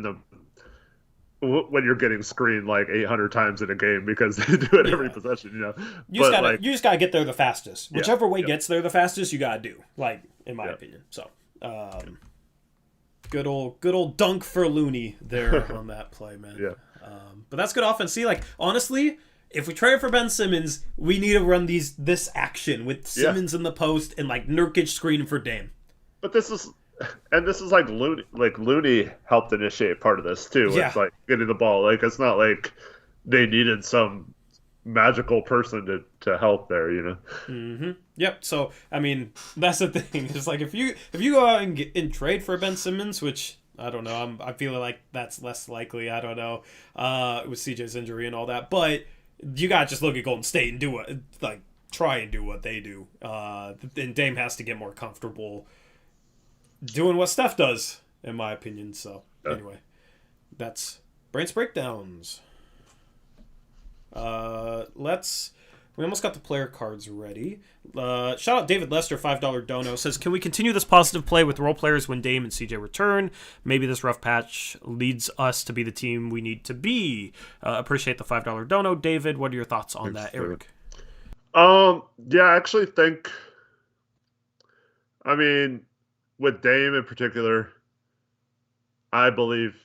when you're getting screened like 800 times in a game because they do it every possession, You just gotta get there the fastest. Whichever way gets there the fastest, you gotta do. Like in my opinion. So, good old dunk for Looney there on that play, man. Yeah. But that's good offense. See, like honestly, if we trade for Ben Simmons, we need to run this action with Simmons in the post and like Nurkic screening for Dame. But this is like Looney. Like Looney helped initiate part of this too. Yeah. It's like getting the ball. Like it's not like they needed some magical person to help there. Mm-hmm. Yep. So I mean, that's the thing. It's like if you go out and trade for Ben Simmons, which I don't know, I feel like that's less likely. I don't know with CJ's injury and all that, but you gotta just look at Golden State and try and do what they do. And Dame has to get more comfortable doing what Steph does, in my opinion. So anyway, that's Brains Breakdowns. We almost got the player cards ready. Shout out David Lester, $5 dono, says, can we continue this positive play with role players when Dame and CJ return? Maybe this rough patch leads us to be the team we need to be. Appreciate the $5 dono. David, what are your thoughts on that, Eric? Yeah, I actually think, I mean, with Dame in particular, I believe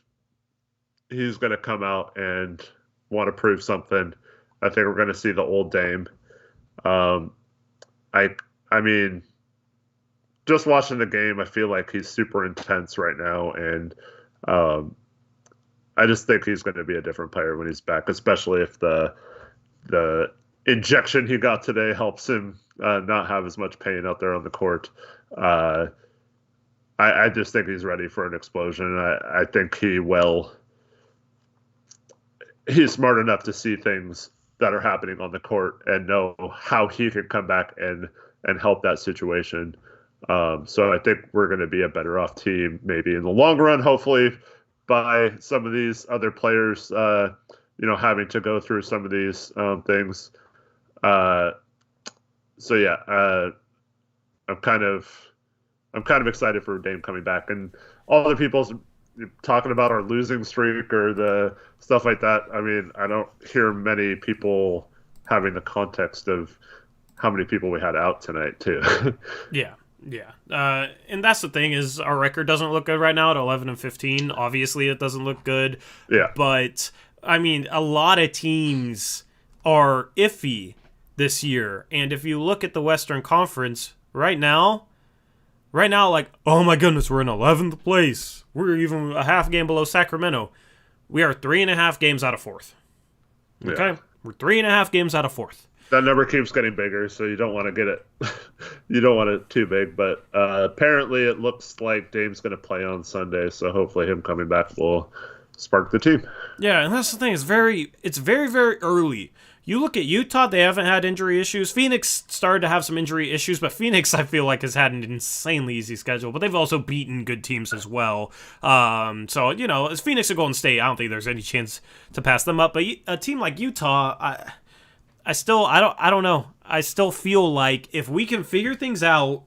he's going to come out and want to prove something. I think we're going to see the old Dame. I mean, just watching the game, I feel like he's super intense right now, and I just think he's going to be a different player when he's back, especially if the injection he got today helps him not have as much pain out there on the court. I just think he's ready for an explosion. I think he's smart enough to see things that are happening on the court and know how he can come back and help that situation. So I think we're going to be a better off team maybe in the long run, hopefully, by some of these other players, having to go through some of these things. Uh, so yeah, I'm kind of excited for Dame coming back, and all other people's talking about our losing streak or the stuff like that. I mean, I don't hear many people having the context of how many people we had out tonight too. Yeah. And that's the thing is our record doesn't look good right now at 11-15. Obviously, it doesn't look good. Yeah. But I mean, a lot of teams are iffy this year, and if you look at the Western Conference right now, like, oh my goodness, we're in 11th place. We're even a half game below Sacramento. We are 3.5 games out of 4th. Okay, Yeah. we're 3.5 games out of 4th. That number keeps getting bigger, so you don't want to get it. You don't want it too big, but apparently it looks like Dame's going to play on Sunday, so hopefully him coming back will spark the team. Yeah, and that's the thing. It's very, very early. You look at Utah; they haven't had injury issues. Phoenix started to have some injury issues, but Phoenix, I feel like, has had an insanely easy schedule. But they've also beaten good teams as well. So as Phoenix or Golden State, I don't think there's any chance to pass them up. But a team like Utah, I don't know. I still feel like if we can figure things out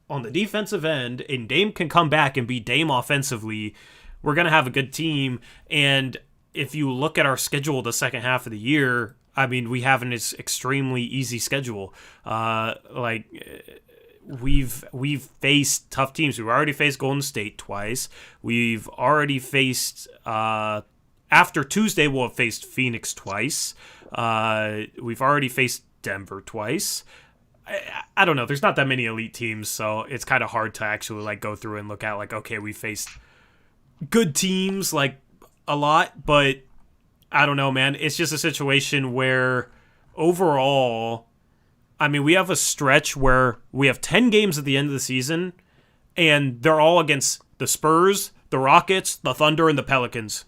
on the defensive end and Dame can come back and be Dame offensively, we're going to have a good team. And if you look at our schedule the second half of the year, I mean, we have an extremely easy schedule. We've faced tough teams. We've already faced Golden State twice. We've already faced after Tuesday, we'll have faced Phoenix twice. We've already faced Denver twice. I don't know. There's not that many elite teams, so it's kind of hard to actually go through and look at okay, we faced good teams a lot, but I don't know, man. It's just a situation where overall, I mean, we have a stretch where we have 10 games at the end of the season, and they're all against the Spurs, the Rockets, the Thunder, and the Pelicans.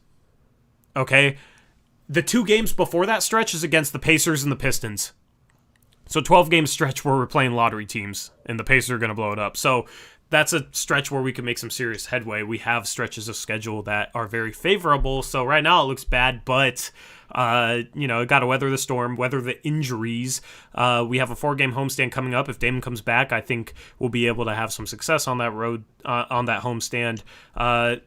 Okay? The 2 games before that stretch is against the Pacers and the Pistons. So 12-game stretch where we're playing lottery teams, and the Pacers are going to blow it up. So that's a stretch where we can make some serious headway. We have stretches of schedule that are very favorable. So right now it looks bad, but got to weather the storm, weather the injuries. We have a 4-game homestand coming up. If Damon comes back, I think we'll be able to have some success on that road, on that homestand. I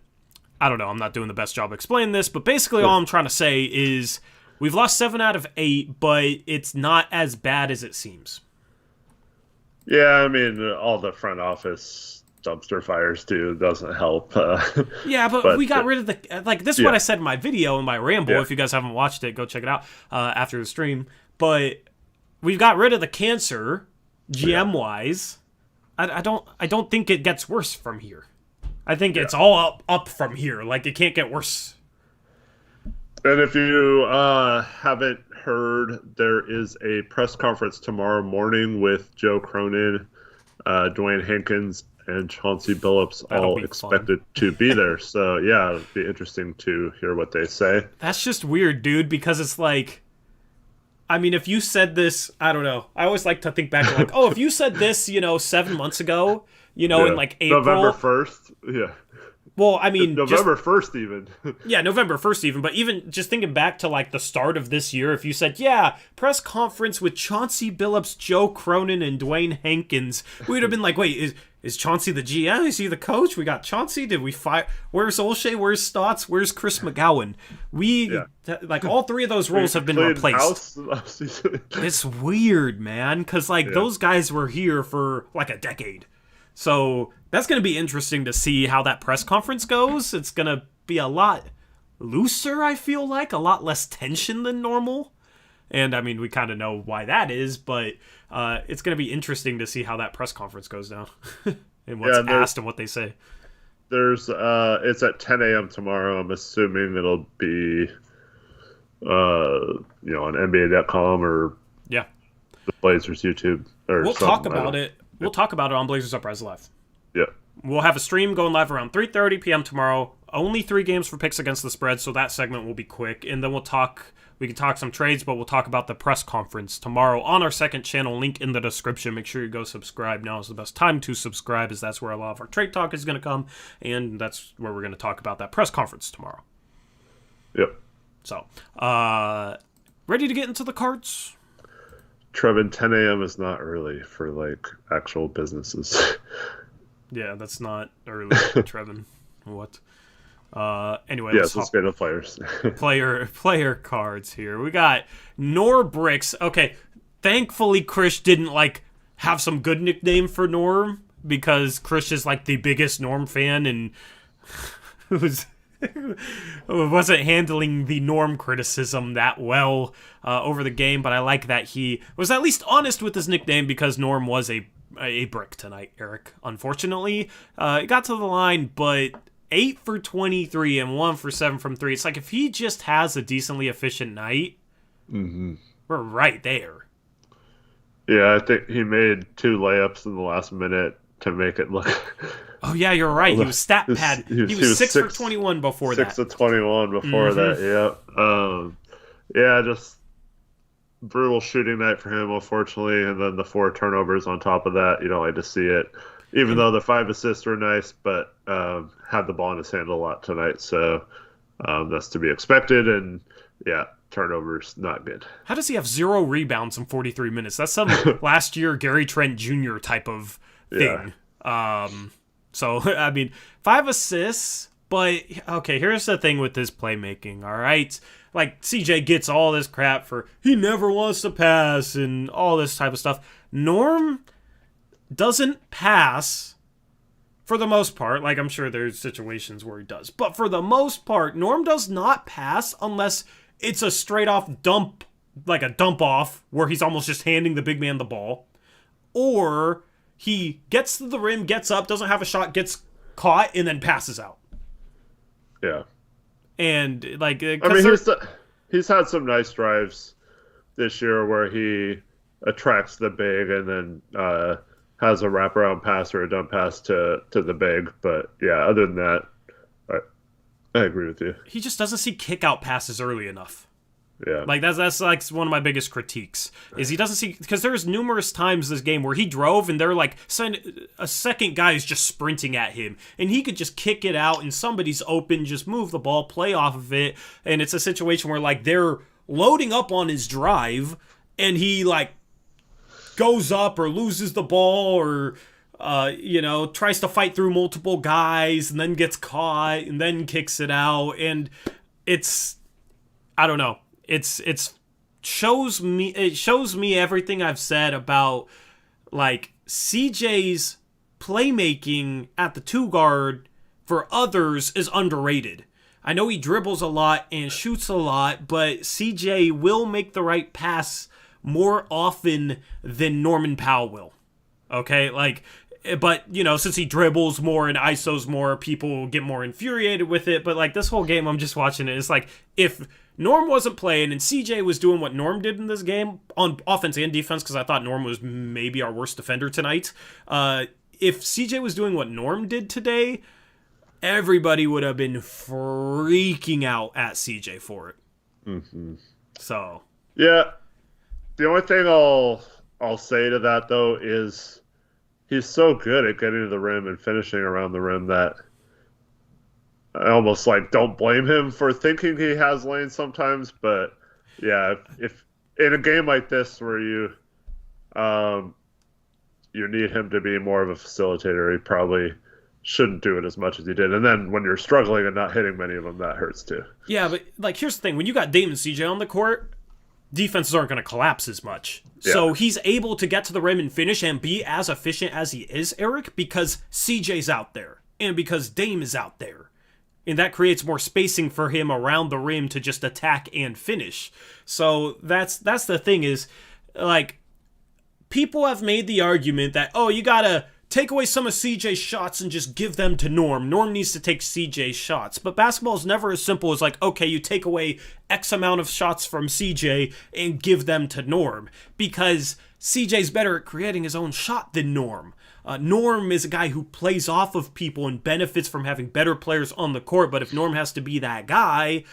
don't know. I'm not doing the best job explaining this, but basically all I'm trying to say is we've lost 7 out of 8, but it's not as bad as it seems. Yeah, I mean, all the front office dumpster fires too doesn't help. Yeah, but we got rid of the this is what I said in my video, in my ramble. Yeah. If you guys haven't watched it, go check it out after the stream. But we've got rid of the cancer, GM wise. I don't think it gets worse from here. I think it's all up from here. It can't get worse. And if you haven't heard, there is a press conference tomorrow morning with Joe Cronin, Dwayne Hankins, and Chauncey Billups all expected to be there. So, yeah, it'll be interesting to hear what they say. That's just weird, dude, because it's I mean, if you said this, I don't know. I always like to think back if you said this, 7 months ago, in April. November 1st, yeah. Well, I mean, November 1st even. Yeah, November 1st even. But even just thinking back to the start of this year, if you said, press conference with Chauncey Billups, Joe Cronin, and Dwayne Hankins, we would have been wait, is Chauncey the GM? Is he the coach? We got Chauncey. Did we fire? Where's Olshey? Where's Stotts? Where's Chris McGowan? All 3 of those roles have been replaced. It's weird, man, because those guys were here for a decade. So that's going to be interesting to see how that press conference goes. It's going to be a lot looser, I feel a lot less tension than normal. And, I mean, we kind of know why that is, but it's going to be interesting to see how that press conference goes down and what's asked and what they say. It's at 10 a.m. tomorrow. I'm assuming it'll be, on NBA.com or the Blazers YouTube. We'll talk about it. We'll talk about it on Blazers Uprise Live. Yeah. We'll have a stream going live around 3:30 p.m. tomorrow. only 3 games for picks against the spread, so that segment will be quick. And then we can talk some trades, but we'll talk about the press conference tomorrow on our second channel, link in the description. Make sure you go subscribe. Now is the best time to subscribe, as that's where a lot of our trade talk is going to come, and that's where we're going to talk about that press conference tomorrow. Yep. So, ready to get into the cards? Trevin, 10 a.m. is not early for, like, actual businesses. Yeah, that's not early, Trevin. What? Anyway, yes, let's get to players. player cards here. We got Norbricks. Okay, thankfully Chris didn't, like, have some good nickname for Norm, because Chris is, like, the biggest Norm fan and wasn't handling the Norm criticism that well over the game, but I like that he was at least honest with his nickname, because Norm was a brick tonight, Eric. Unfortunately, it got to the line, but 8 for 23 and 1 for 7 from 3. It's like, if he just has a decently efficient night, we're right there. Yeah, I think he made 2 layups in the last minute to make it look... Oh, yeah, you're right. He was stat pad. He was 6 for 21 before 6 that. 6 of 21 before that, yeah. Yeah, just brutal shooting night for him, unfortunately, and then the 4 turnovers on top of that. You don't like to see it. Even though the 5 assists were nice, but had the ball in his hand a lot tonight, so that's to be expected, and yeah, turnovers, not good. How does he have 0 rebounds in 43 minutes? That's some last year Gary Trent Jr. type of thing. Yeah. So, I mean, 5 assists, but, okay, here's the thing with this playmaking, all right? Like, CJ gets all this crap for he never wants to pass and all this type of stuff. Norm doesn't pass for the most part. Like, I'm sure there's situations where he does. But for the most part, Norm does not pass unless it's a straight-off dump, like a dump-off, where he's almost just handing the big man the ball. Or he gets to the rim, gets up, doesn't have a shot, gets caught, and then passes out. Yeah. And, like... I mean, he's had some nice drives this year where he attracts the big and then has a wraparound pass or a dump pass to the big. But, yeah, other than that, I agree with you. He just doesn't see kick-out passes early enough. Yeah. Like, that's like one of my biggest critiques, is he doesn't see, because there's numerous times this game where he drove and they're like, a second guy is just sprinting at him, and he could just kick it out and somebody's open, just move the ball, play off of it, and it's a situation where, like, they're loading up on his drive, and he, like, goes up or loses the ball or, tries to fight through multiple guys and then gets caught and then kicks it out, and it's, I don't know. It shows me everything I've said about, like, CJ's playmaking at the 2 guard for others is underrated. I know he dribbles a lot and shoots a lot, but CJ will make the right pass more often than Norman Powell will. Okay, like, but, since he dribbles more and ISOs more, people get more infuriated with it. But, like, this whole game, I'm just watching it. It's like, if Norm wasn't playing and CJ was doing what Norm did in this game, on offense and defense, because I thought Norm was maybe our worst defender tonight, if CJ was doing what Norm did today, everybody would have been freaking out at CJ for it. Mm-hmm. So. Yeah. The only thing I'll say to that, though, is he's so good at getting to the rim and finishing around the rim that I almost, like, don't blame him for thinking he has lanes sometimes. But yeah, if in a game like this where you need him to be more of a facilitator, he probably shouldn't do it as much as he did. And then when you're struggling and not hitting many of them, that hurts too. Yeah, but, like, here's the thing: when you got Dame and CJ on the court, defenses aren't going to collapse as much. Yeah. So he's able to get to the rim and finish and be as efficient as he is, Eric, because CJ's out there and because Dame is out there. And that creates more spacing for him around the rim to just attack and finish. So that's the thing is, like, people have made the argument that, oh, you got to take away some of CJ's shots and just give them to Norm. Norm needs to take CJ's shots. But basketball is never as simple as, like, okay, you take away X amount of shots from CJ and give them to Norm. Because CJ's better at creating his own shot than Norm. Norm is a guy who plays off of people and benefits from having better players on the court, but if Norm has to be that guy,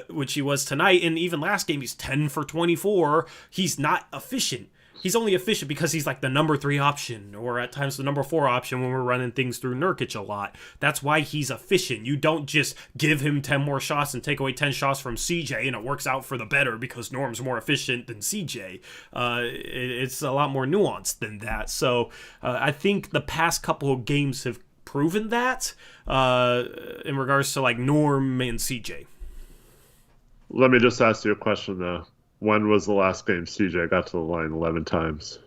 which he was tonight, and even last game he's 10 for 24, he's not efficient. He's only efficient because he's like the number 3 option, or at times the number 4 option when we're running things through Nurkic a lot. That's why he's efficient. You don't just give him 10 more shots and take away 10 shots from CJ and it works out for the better because Norm's more efficient than CJ. It's a lot more nuanced than that. So I think the past couple of games have proven that in regards to like Norm and CJ. Let me just ask you a question though. When was the last game CJ got to the line 11 times?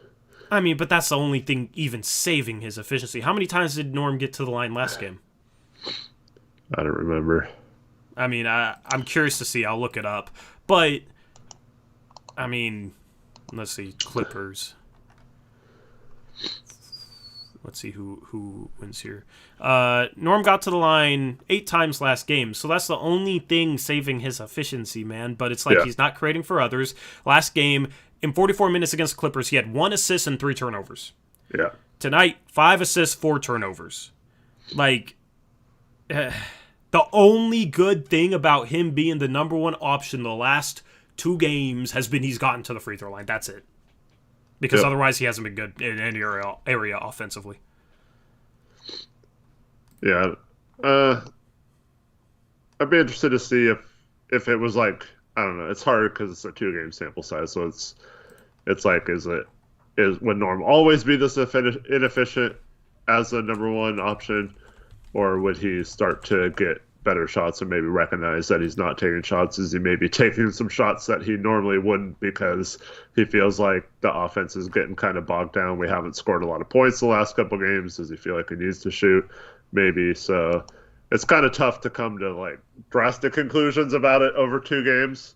I mean, but that's the only thing even saving his efficiency. How many times did Norm get to the line last game? I don't remember. I mean, I'm curious to see. I'll look it up. But, I mean, let's see. Clippers. Let's see who wins here. Norm got to the line 8 times last game, so that's the only thing saving his efficiency, man. But it's like he's not creating for others. Last game, in 44 minutes against the Clippers, he had 1 assist and 3 turnovers. Yeah. Tonight, 5 assists, 4 turnovers. Like, the only good thing about him being the number 1 option the last 2 games has been he's gotten to the free throw line. That's it. Because otherwise he hasn't been good in any area offensively. Yeah. I'd be interested to see if it was like, I don't know, it's hard because it's a 2-game sample size, so it's like, would Norm always be this inefficient as the number 1 option, or would he start to get better shots and maybe recognize that he's not taking shots? Is he maybe taking some shots that he normally wouldn't because he feels like the offense is getting kind of bogged down? We haven't scored a lot of points the last couple games. Does he feel like he needs to shoot? Maybe. So it's kind of tough to come to like drastic conclusions about it over 2 games.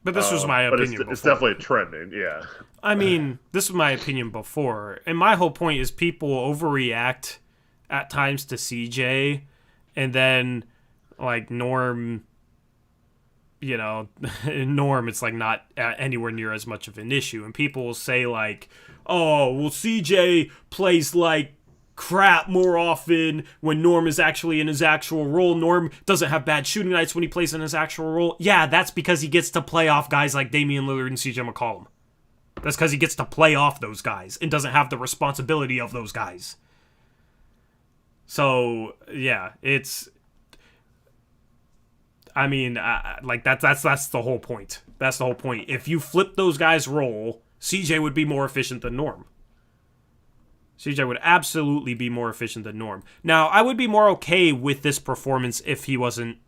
But this was my opinion before. It's definitely trending, yeah. I mean, this was my opinion before. And my whole point is people overreact at times to CJ, and then like Norm, you know, Norm, it's like not anywhere near as much of an issue. And people will say like, oh, well, CJ plays like crap more often when Norm is actually in his actual role. Norm doesn't have bad shooting nights when he plays in his actual role. Yeah, that's because he gets to play off guys like Damian Lillard and CJ McCollum. That's because he gets to play off those guys and doesn't have the responsibility of those guys. So, yeah, it's... I mean, like that's the whole point. That's the whole point. If you flip those guys' role, CJ would be more efficient than Norm. CJ would absolutely be more efficient than Norm. Now, I would be more okay with this performance if he wasn't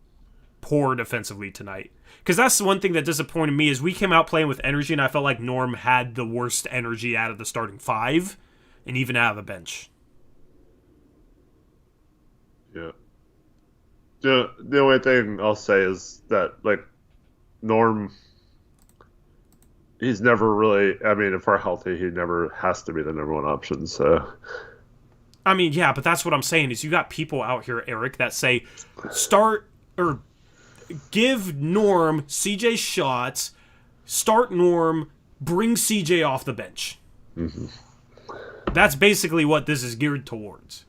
poor defensively tonight. Because that's the one thing that disappointed me is we came out playing with energy, and I felt like Norm had the worst energy out of the starting 5, and even out of the bench. Yeah. The only thing I'll say is that, like, Norm, he's never really, I mean, if we're healthy, he never has to be the number 1 option, so. I mean, yeah, but that's what I'm saying is you got people out here, Eric, that say start or give Norm CJ shots, start Norm, bring CJ off the bench. Mm-hmm. That's basically what this is geared towards.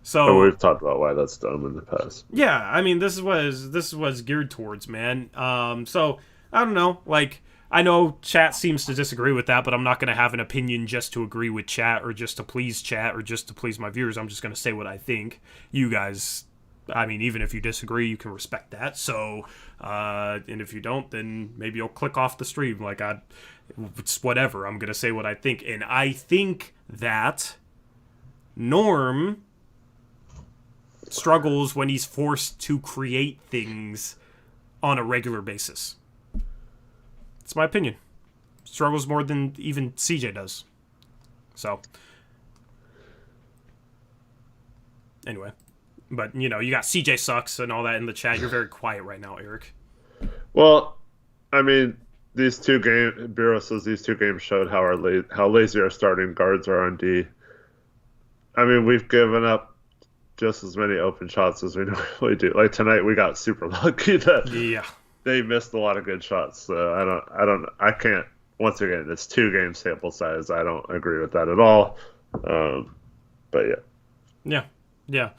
So we've talked about why that's dumb in the past. Yeah, I mean, this is what it's geared towards, man. So I don't know. Like, I know chat seems to disagree with that, but I'm not going to have an opinion just to agree with chat or just to please chat or just to please my viewers. I'm just going to say what I think. You guys, I mean, even if you disagree, you can respect that. So, and if you don't, then maybe you'll click off the stream. Like, it's whatever. I'm going to say what I think. And I think that Norm struggles when he's forced to create things on a regular basis. It's my opinion. Struggles more than even CJ does. So, anyway. But, you know, you got CJ sucks and all that in the chat. You're very quiet right now, Eric. Well, I mean, these 2 games, Bureau says these 2 games showed how lazy our starting guards are on D. I mean, we've given up just as many open shots as we normally do. Like tonight, we got super lucky that they missed a lot of good shots. So I can't. Once again, it's 2 game sample size. I don't agree with that at all. But Yeah.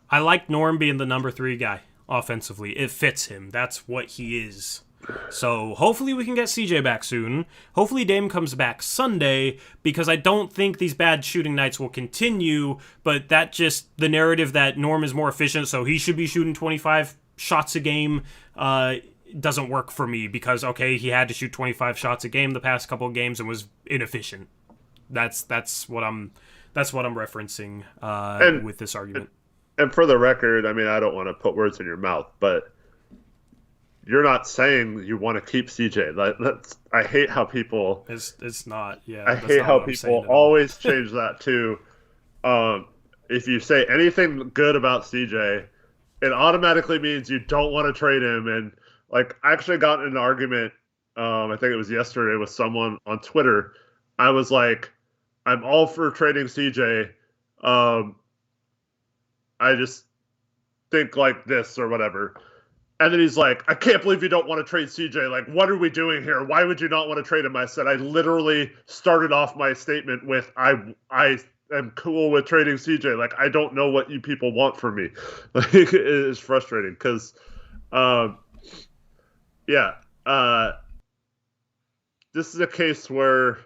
I like Norm being the number 3 guy offensively. It fits him. That's what he is. So hopefully we can get CJ back soon. Hopefully Dame comes back Sunday, because I don't think these bad shooting nights will continue, but that just, the narrative that Norm is more efficient, so he should be shooting 25 shots a game, doesn't work for me, because, okay, he had to shoot 25 shots a game the past couple of games and was inefficient. That's what I'm referencing with this argument. And for the record, I mean, I don't want to put words in your mouth, but you're not saying you want to keep CJ. I hate how people. It's not. Yeah. I hate how people always change that too. If you say anything good about CJ, it automatically means you don't want to trade him. And like, I actually got in an argument. I think it was yesterday with someone on Twitter. I was like, I'm all for trading CJ. I just think like this or whatever. And then he's like, I can't believe you don't want to trade CJ. Like, what are we doing here? Why would you not want to trade him? I said, I literally started off my statement with, I am cool with trading CJ. Like, I don't know what you people want from me. Like, it is frustrating because, this is a case where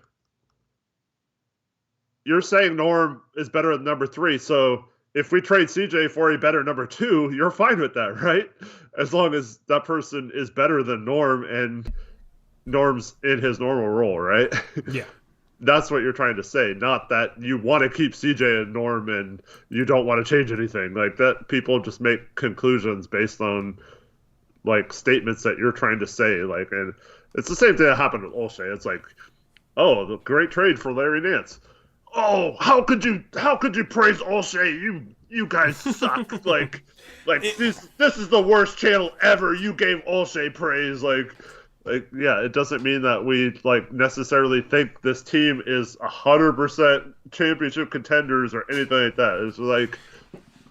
you're saying Norm is better than number 3. So if we trade CJ for a better number 2, you're fine with that, right? As long as that person is better than Norm and Norm's in his normal role, right? Yeah. That's what you're trying to say, not that you want to keep CJ and Norm and you don't want to change anything. Like that, people just make conclusions based on like statements that you're trying to say. Like, and it's the same thing that happened with Olshey. It's like, oh, the great trade for Larry Nance. Oh, how could you praise Olshey? You guys suck. like this is the worst channel ever. You gave Olshey praise. Like yeah, it doesn't mean that we like necessarily think this team is 100% championship contenders or anything like that. It's like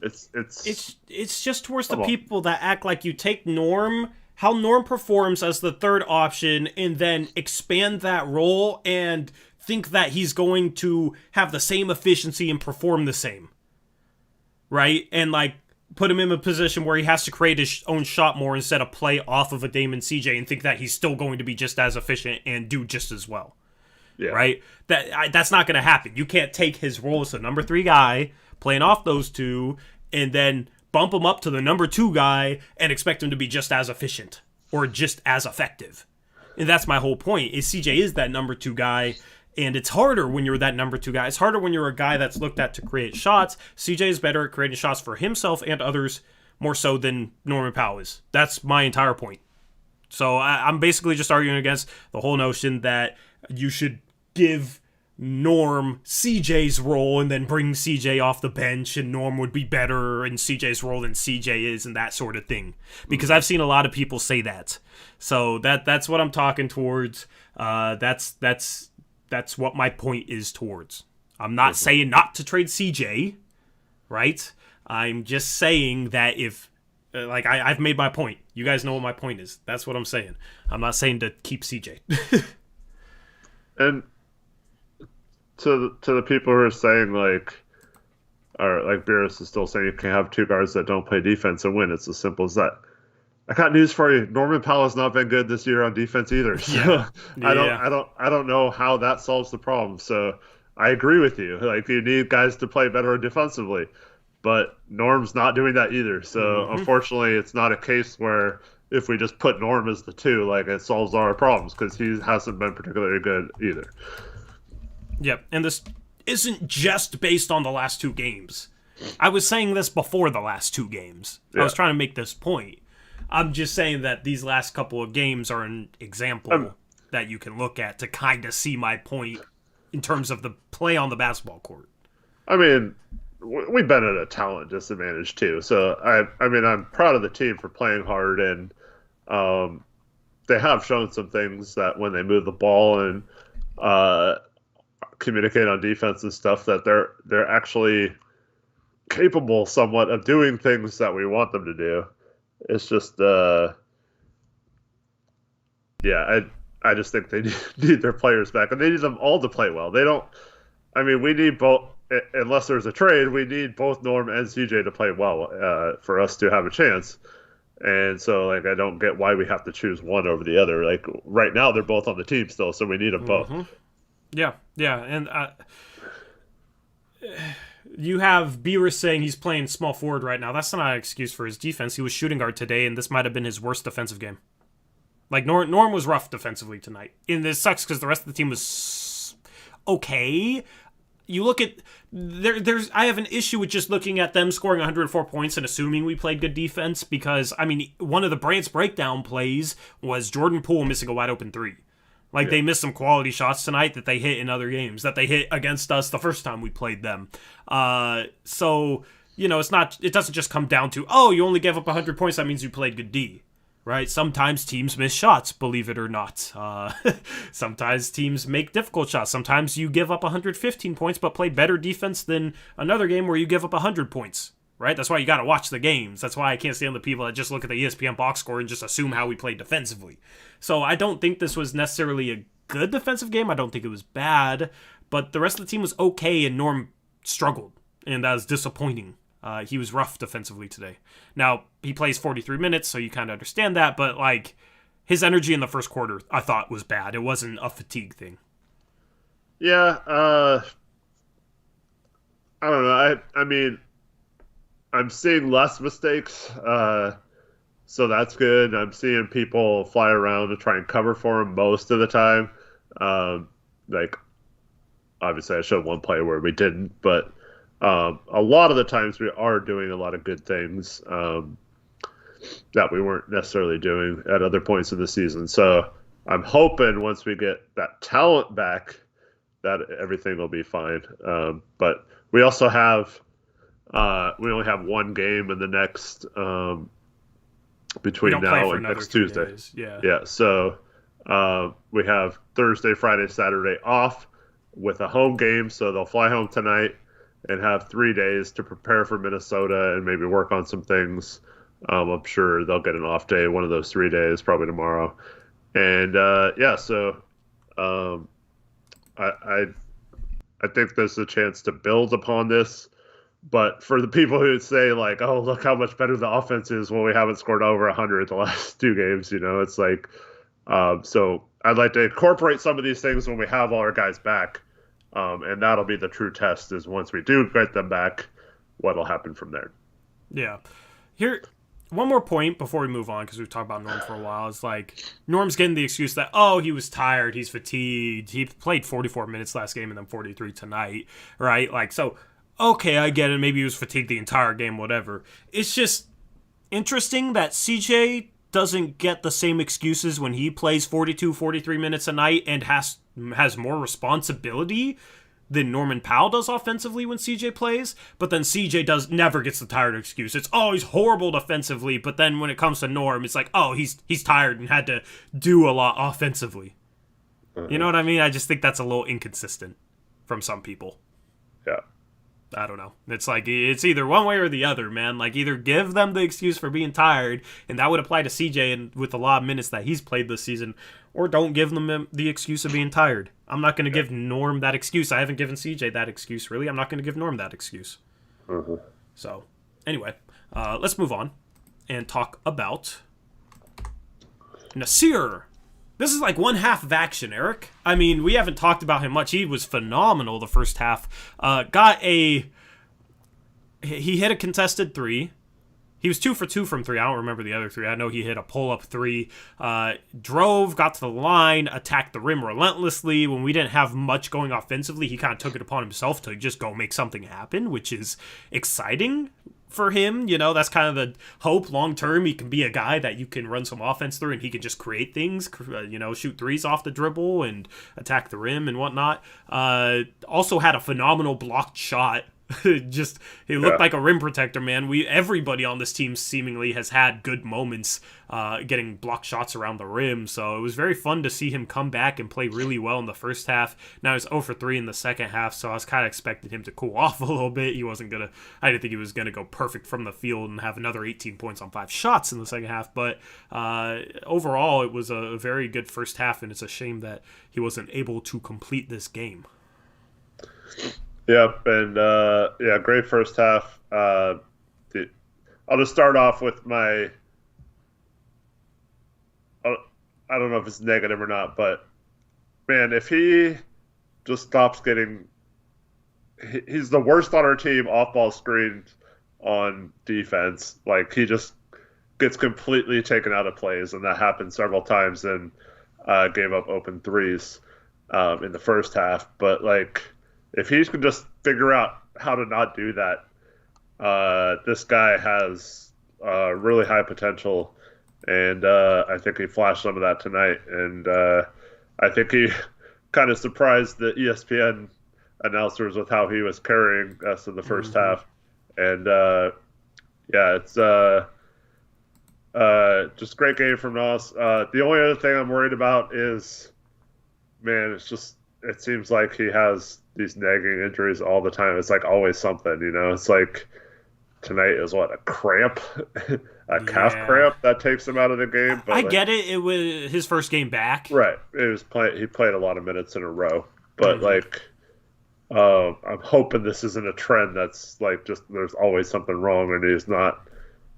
it's just towards the people that act like you take how Norm performs as the third option and then expand that role and think that he's going to have the same efficiency and perform the same, right? And like put him in a position where he has to create his own shot more instead of play off of a Dame and CJ and think that he's still going to be just as efficient and do just as well, right? That's not going to happen. You can't take his role as the number 3 guy playing off those two and then bump him up to the number 2 guy and expect him to be just as efficient or just as effective. And that's my whole point, is CJ is that number 2 guy. And it's harder when you're that number 2 guy. It's harder when you're a guy that's looked at to create shots. CJ is better at creating shots for himself and others more so than Norman Powell is. That's my entire point. So I'm basically just arguing against the whole notion that you should give Norm CJ's role and then bring CJ off the bench and Norm would be better in CJ's role than CJ is and that sort of thing. Because I've seen a lot of people say that. So that's what I'm talking towards. That's what my point is towards. I'm not saying not to trade CJ, right? I'm just saying that if, I've made my point. You guys know what my point is. That's what I'm saying. I'm not saying to keep CJ. And to the people who are saying or like Beerus is still saying you can have 2 guards that don't play defense and win. It's as simple as that. I got news for you. Norman Powell has not been good this year on defense either. So I don't know how that solves the problem. So I agree with you. Like you need guys to play better defensively, but Norm's not doing that either. So unfortunately, it's not a case where if we just put Norm as the 2, like it solves all our problems because he hasn't been particularly good either. Yep, and this isn't just based on the last 2 games. I was saying this before the last 2 games. I was trying to make this point. I'm just saying that these last couple of games are an example that you can look at to kind of see my point in terms of the play on the basketball court. I mean, we've been at a talent disadvantage too. So, I mean, I'm proud of the team for playing hard, and they have shown some things that when they move the ball and communicate on defense and stuff, that they're actually capable somewhat of doing things that we want them to do. It's just, I just think they need their players back, and they need them all to play well. They don't. I mean, we need both. unless there's a trade, we need both Norm and CJ to play well for us to have a chance. And so, like, I don't get why we have to choose one over the other. Like, right now, they're both on the team still, so we need them both. Yeah, and you have Beaver saying he's playing small forward right now. That's not an excuse for his defense. He was shooting guard today, and this might have been his worst defensive game. Like, Norm was rough defensively tonight. And this sucks because the rest of the team was okay. You look at... I have an issue with just looking at them scoring 104 points and assuming we played good defense because, I mean, one of the Brant's breakdown plays was Jordan Poole missing a wide-open three. Like, they missed some quality shots tonight that they hit in other games, that they hit against us the first time we played them. So, you know, it doesn't just come down to, oh, you only gave up 100 points, that means you played good D. Right? Sometimes teams miss shots, believe it or not. Sometimes teams make difficult shots. Sometimes you give up 115 points but play better defense than another game where you give up 100 points. Right? That's why you got to watch the games. That's why I can't stand the people that just look at the ESPN box score and just assume how we played defensively. So I don't think this was necessarily a good defensive game. I don't think it was bad. But the rest of the team was okay and Norm struggled. And that was disappointing. He was rough defensively today. Now, he plays 43 minutes, so you kind of understand that, but, like, his energy in the first quarter, I thought, was bad. It wasn't a fatigue thing. Yeah, I don't know. I mean, I'm seeing less mistakes, so that's good. I'm seeing people fly around to try and cover for him most of the time. Like, obviously, I showed one play where we didn't, but... a lot of the times we are doing a lot of good things that we weren't necessarily doing at other points in the season. So I'm hoping once we get that talent back that everything will be fine. But we also have we only have one game in the next between now and next Tuesday. Yeah. So we have Thursday, Friday, Saturday off with a home game. So they'll fly home tonight and have 3 days to prepare for Minnesota and maybe work on some things. I'm sure they'll get an off day one of those 3 days, probably tomorrow. And so I think there's a chance to build upon this. But for the people who say, like, oh, look how much better the offense is when we haven't scored over 100 the last two games, you know, it's like, so I'd like to incorporate some of these things when we have all our guys back. And that'll be the true test is once we do get them back, what'll happen from there. Yeah. Here, one more point before we move on, because we've talked about Norm for a while. It's like, Norm's getting the excuse that, oh, he was tired, he's fatigued, he played 44 minutes last game and then 43 tonight, right? Like, so, okay, I get it, maybe he was fatigued the entire game, whatever. It's just interesting that CJ doesn't get the same excuses when he plays 42, 43 minutes a night and has more responsibility than Norman Powell does offensively when CJ plays, but then CJ never gets the tired excuse. It's, oh, he's horrible defensively, but then when it comes to Norm, it's like, oh, he's tired and had to do a lot offensively. You know what I mean? I just think that's a little inconsistent from some people. Yeah. I don't know. It's like, it's either one way or the other, man. Like, either give them the excuse for being tired, and that would apply to CJ and with a lot of minutes that he's played this season, or don't give them the excuse of being tired. I'm not going to give Norm that excuse. I haven't given CJ that excuse, really. I'm not going to give Norm that excuse. So, anyway, let's move on and talk about Nasir. This is like one half of action, Eric. I mean, we haven't talked about him much. He was phenomenal the first half. He hit a contested three. He was 2 for 2 from 3. I don't remember the other 3. I know he hit a pull-up 3. Drove, got to the line, attacked the rim relentlessly. When we didn't have much going offensively, he kind of took it upon himself to just go make something happen, which is exciting for him. You know, that's kind of the hope long term. He can be a guy that you can run some offense through and he can just create things, shoot threes off the dribble and attack the rim and whatnot. Also had a phenomenal blocked shot. He looked like a rim protector, man. Everybody on this team seemingly has had good moments getting blocked shots around the rim, so it was very fun to see him come back and play really well in the first half. Now he's 0 for 3 in the second half, so I was kind of expecting him to cool off a little bit. I didn't think he was gonna go perfect from the field and have another 18 points on 5 shots in the second half, but overall it was a very good first half, and it's a shame that he wasn't able to complete this game. Yep, and great first half. I'll just start off with my. I don't know if it's negative or not, but man, if he just stops getting, he's the worst on our team off ball screens on defense. Like he just gets completely taken out of plays, and that happened several times and gave up open threes in the first half. But like, if he can just figure out how to not do that, this guy has really high potential, and I think he flashed some of that tonight. And I think he kind of surprised the ESPN announcers with how he was carrying us in the first half. And it's just a great game from Nance. The only other thing I'm worried about is, man, it seems like he has these nagging injuries all the time. It's like always something, you know. It's like tonight is a cramp, a calf cramp that takes him out of the game. But I get it. It was his first game back. Right. He played a lot of minutes in a row, but I'm hoping this isn't a trend that's like just there's always something wrong and he's not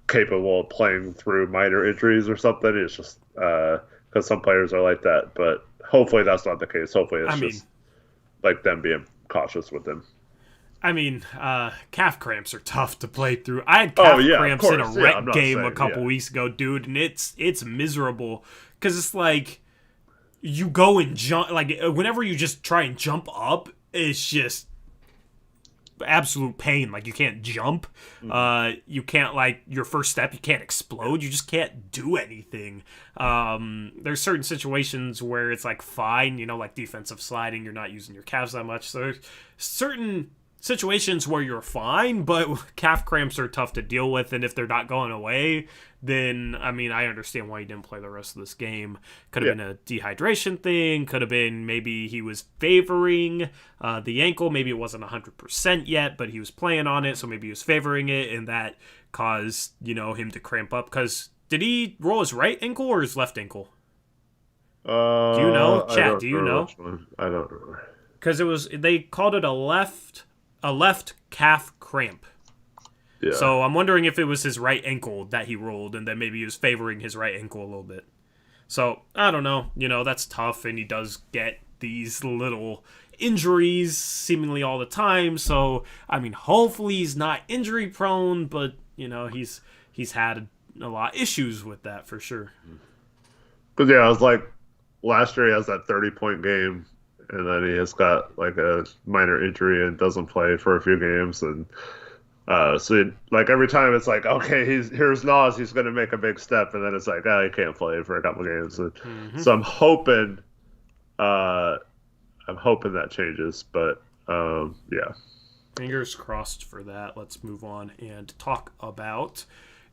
capable of playing through minor injuries or something. It's just because some players are like that, but hopefully that's not the case. Hopefully it's just like them being cautious with him. I mean, calf cramps are tough to play through. I had calf cramps in a rec game a couple weeks ago, dude, and it's miserable because it's like you go and jump. Like whenever you just try and jump up, it's just absolute pain. Like you can't jump. You can't your first step. You can't explode. You just can't do anything. There's certain situations where it's like fine, you know, like defensive sliding. You're not using your calves that much. So there's certain situations where you're fine, but calf cramps are tough to deal with, and if they're not going away, then, I mean, I understand why he didn't play the rest of this game. Could have been a dehydration thing, could have been maybe he was favoring the ankle, maybe it wasn't 100% yet, but he was playing on it, so maybe he was favoring it, and that caused, you know, him to cramp up, because did he roll his right ankle or his left ankle? Do you know? Chat, do you know? I don't remember. Because they called it a left calf cramp. Yeah. So I'm wondering if it was his right ankle that he rolled, and then maybe he was favoring his right ankle a little bit. So I don't know. You know, that's tough, and he does get these little injuries seemingly all the time. So I mean, hopefully he's not injury prone, but you know, he's had a lot of issues with that for sure. Because I was like, last year he has that 30-point game. And then he has got like a minor injury and doesn't play for a few games. And every time it's like, okay, here's Nas, he's going to make a big step. And then it's like, he can't play for a couple games. And so I'm hoping that changes. But yeah. Fingers crossed for that. Let's move on and talk about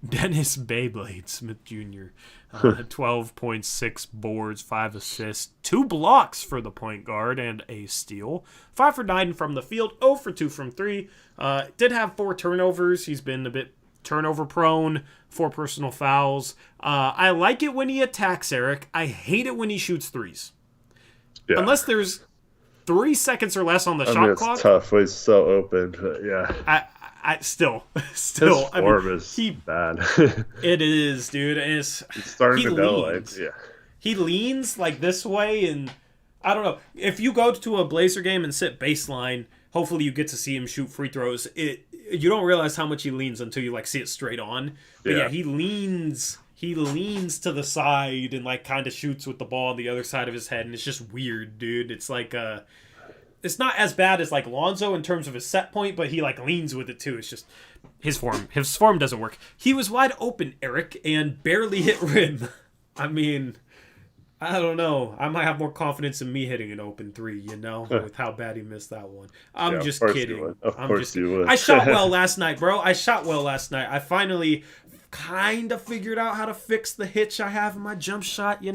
Dennis Beyblade Smith Jr. 12.6 boards, 5 assists, 2 blocks for the point guard, and a steal. 5 for 9 from the field, 0 for 2 from 3. Did have 4 turnovers. He's been a bit turnover prone, 4 personal fouls. I like it when he attacks Eric. I hate it when he shoots threes. Yeah. Unless there's 3 seconds or less on the shot clock. It's tough. He's so open. But yeah. Still, his form is bad. It is, dude. It's starting to go He leans like this way, and I don't know. If you go to a Blazer game and sit baseline, hopefully you get to see him shoot free throws. You don't realize how much he leans until you see it straight on. But he leans to the side and kind of shoots with the ball on the other side of his head, and it's just weird, dude. It's like it's not as bad as Lonzo in terms of his set point, but he leans with it too. It's just his form doesn't work. He was wide open, Eric, and barely hit rim. I mean, I don't know. I might have more confidence in me hitting an open 3, with how bad he missed that one. I'm just kidding. Of course you would. I shot well last night, bro. I finally kind of figured out how to fix the hitch I have in my jump shot,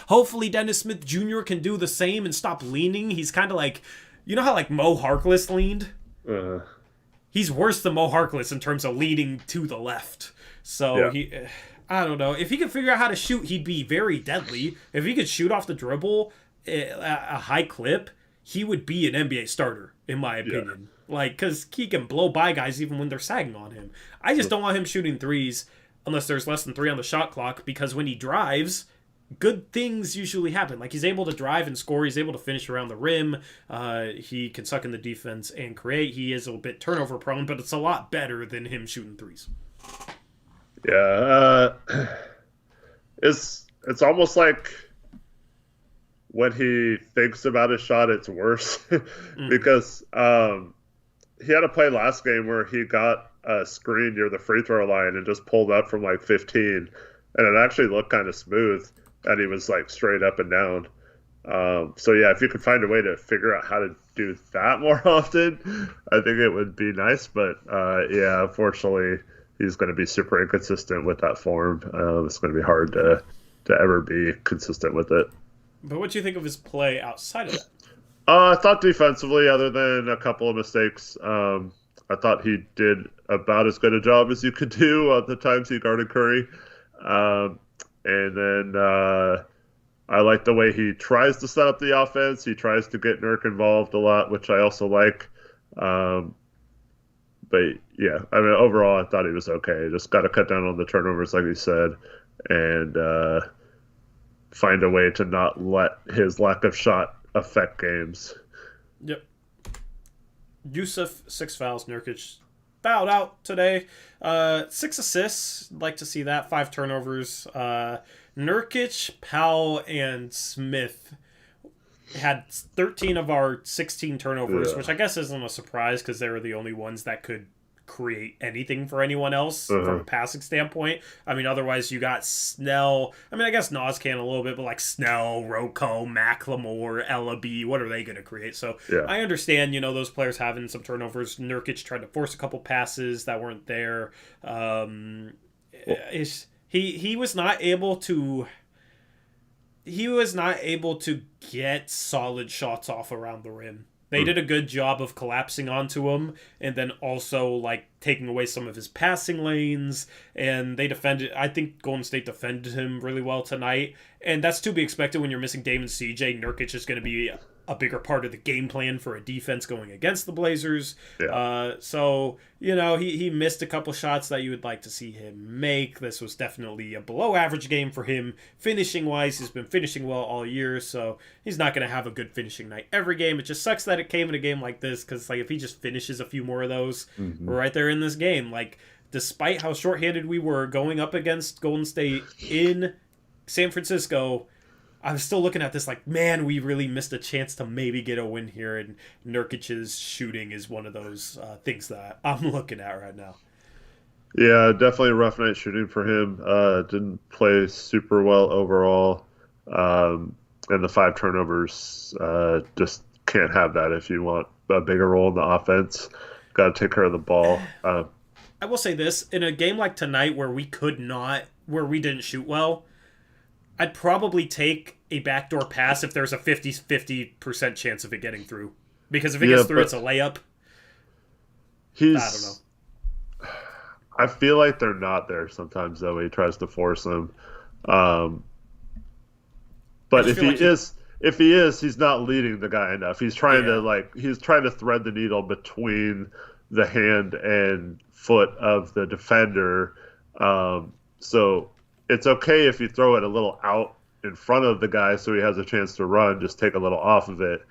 Hopefully Dennis Smith Jr. can do the same and stop leaning. He's kind of like, you know how Mo Harkless leaned? He's worse than Mo Harkless in terms of leaning to the left. So I don't know. If he could figure out how to shoot, he'd be very deadly. If he could shoot off the dribble at a high clip, he would be an NBA starter, in my opinion. Like, because he can blow by guys even when they're sagging on him. I just don't want him shooting threes unless there's less than 3 on the shot clock, because when he drives, good things usually happen. Like, he's able to drive and score. He's able to finish around the rim. He can suck in the defense and create. He is a bit turnover prone, but it's a lot better than him shooting threes. Yeah, it's almost like when he thinks about his shot, it's worse because he had a play last game where he got a screen near the free throw line and just pulled up from like 15, and it actually looked kind of smooth, and he was like straight up and down. So yeah, if you could find a way to figure out how to do that more often, I think it would be nice. But yeah, unfortunately, he's going to be super inconsistent with that form. It's going to be hard to ever be consistent with it. But what do you think of his play outside of that? I thought defensively, other than a couple of mistakes, I thought he did about as good a job as you could do at the times he guarded Curry. And then I like the way he tries to set up the offense. He tries to get Nurk involved a lot, which I also like. But yeah, I mean, overall, I thought he was okay. Just got to cut down on the turnovers, like you said, and find a way to not let his lack of shot affect games. Yep. Yusuf, 6 fouls. Nurkic fouled out today. 6 assists. Like to see that. 5 turnovers. Nurkic, Powell, and Smith had 13 of our 16 turnovers, which I guess isn't a surprise because they were the only ones that could create anything for anyone else from a passing standpoint. I mean, otherwise you got Snell. I mean, I guess Nas can a little bit, but like Snell, Rocco, Macklemore, Elleby, what are they going to create? So I understand, those players having some turnovers. Nurkic tried to force a couple passes that weren't there. He was not able to. He was not able to get solid shots off around the rim. They did a good job of collapsing onto him and then also like taking away some of his passing lanes, and they defended. I think Golden State defended him really well tonight, and that's to be expected when you're missing Damon CJ. Nurkic is going to be a bigger part of the game plan for a defense going against the Blazers. So he missed a couple shots that you would like to see him make. This was definitely a below average game for him finishing wise. He's been finishing well all year, so he's not going to have a good finishing night every game. It just sucks that it came in a game like this, because like if he just finishes a few more of those, we're right there in this game. Like, despite how shorthanded we were going up against Golden State in San Francisco, I was still looking at this like, man, we really missed a chance to maybe get a win here, and Nurkic's shooting is one of those things that I'm looking at right now. Yeah, definitely a rough night shooting for him. Didn't play super well overall, and the 5 turnovers, just can't have that if you want a bigger role in the offense. Got to take care of the ball. I will say this, in a game like tonight where we didn't shoot well, I'd probably take a backdoor pass if there's a 50% chance of it getting through. Because if it gets through, it's a layup. I don't know. I feel like they're not there sometimes, though. He tries to force them. But if he is, he's not leading the guy enough. He's trying to thread the needle between the hand and foot of the defender. So it's okay if you throw it a little out in front of the guy so he has a chance to run, just take a little off of it.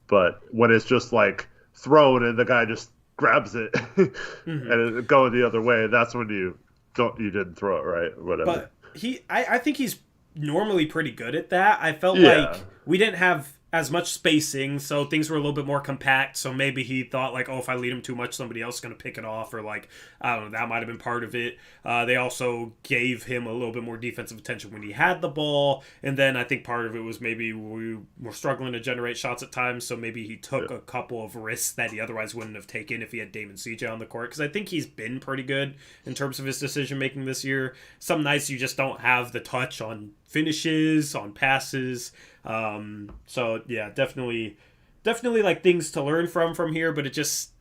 But when it's just like thrown and the guy just grabs it and it going the other way, that's when you didn't throw it right or whatever. But I think he's normally pretty good at that. I felt like we didn't have as much spacing, so things were a little bit more compact, so maybe he thought like, oh, if I lead him too much, somebody else is going to pick it off, or like, I don't know, that might have been part of it. They also gave him a little bit more defensive attention when he had the ball, and then I think part of it was maybe we were struggling to generate shots at times, so maybe he took a couple of risks that he otherwise wouldn't have taken if he had Damon CJ on the court, because I think he's been pretty good in terms of his decision-making this year. Some nights you just don't have the touch on finishes, on passes. So yeah, definitely like things to learn from here, but it just,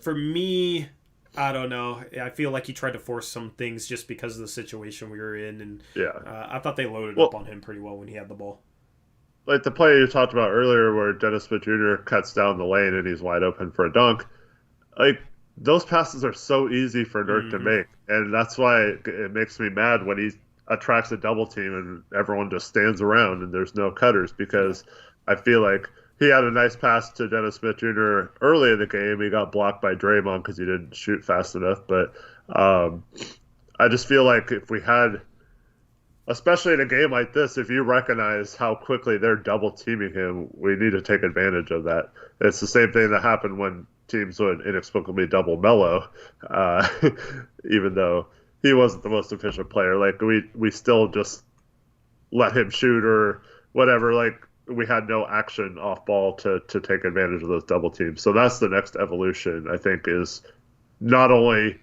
for me, I don't know. I feel like he tried to force some things just because of the situation we were in, and I thought they loaded up on him pretty well when he had the ball. Like the play you talked about earlier where Dennis Smith Jr. cuts down the lane and he's wide open for a dunk. like those passes are so easy for Nurk to Hmm. make, and that's why it makes me mad when he attracts a double team and everyone just stands around and there's no cutters Yeah. because I feel like he had a nice pass to Dennis Smith Jr. early in the game. He got blocked by Draymond because he didn't shoot fast enough, but um, I just feel like if we had, especially in a game like this, if you recognize how quickly they're double teaming him, we need to take advantage of that. It's the same thing that happened when teams would inexplicably double Melo, uh, even though he wasn't the most efficient player. Like we still just let him shoot or whatever. Like we had no action off ball to take advantage of those double teams. So that's the next evolution. I think is not only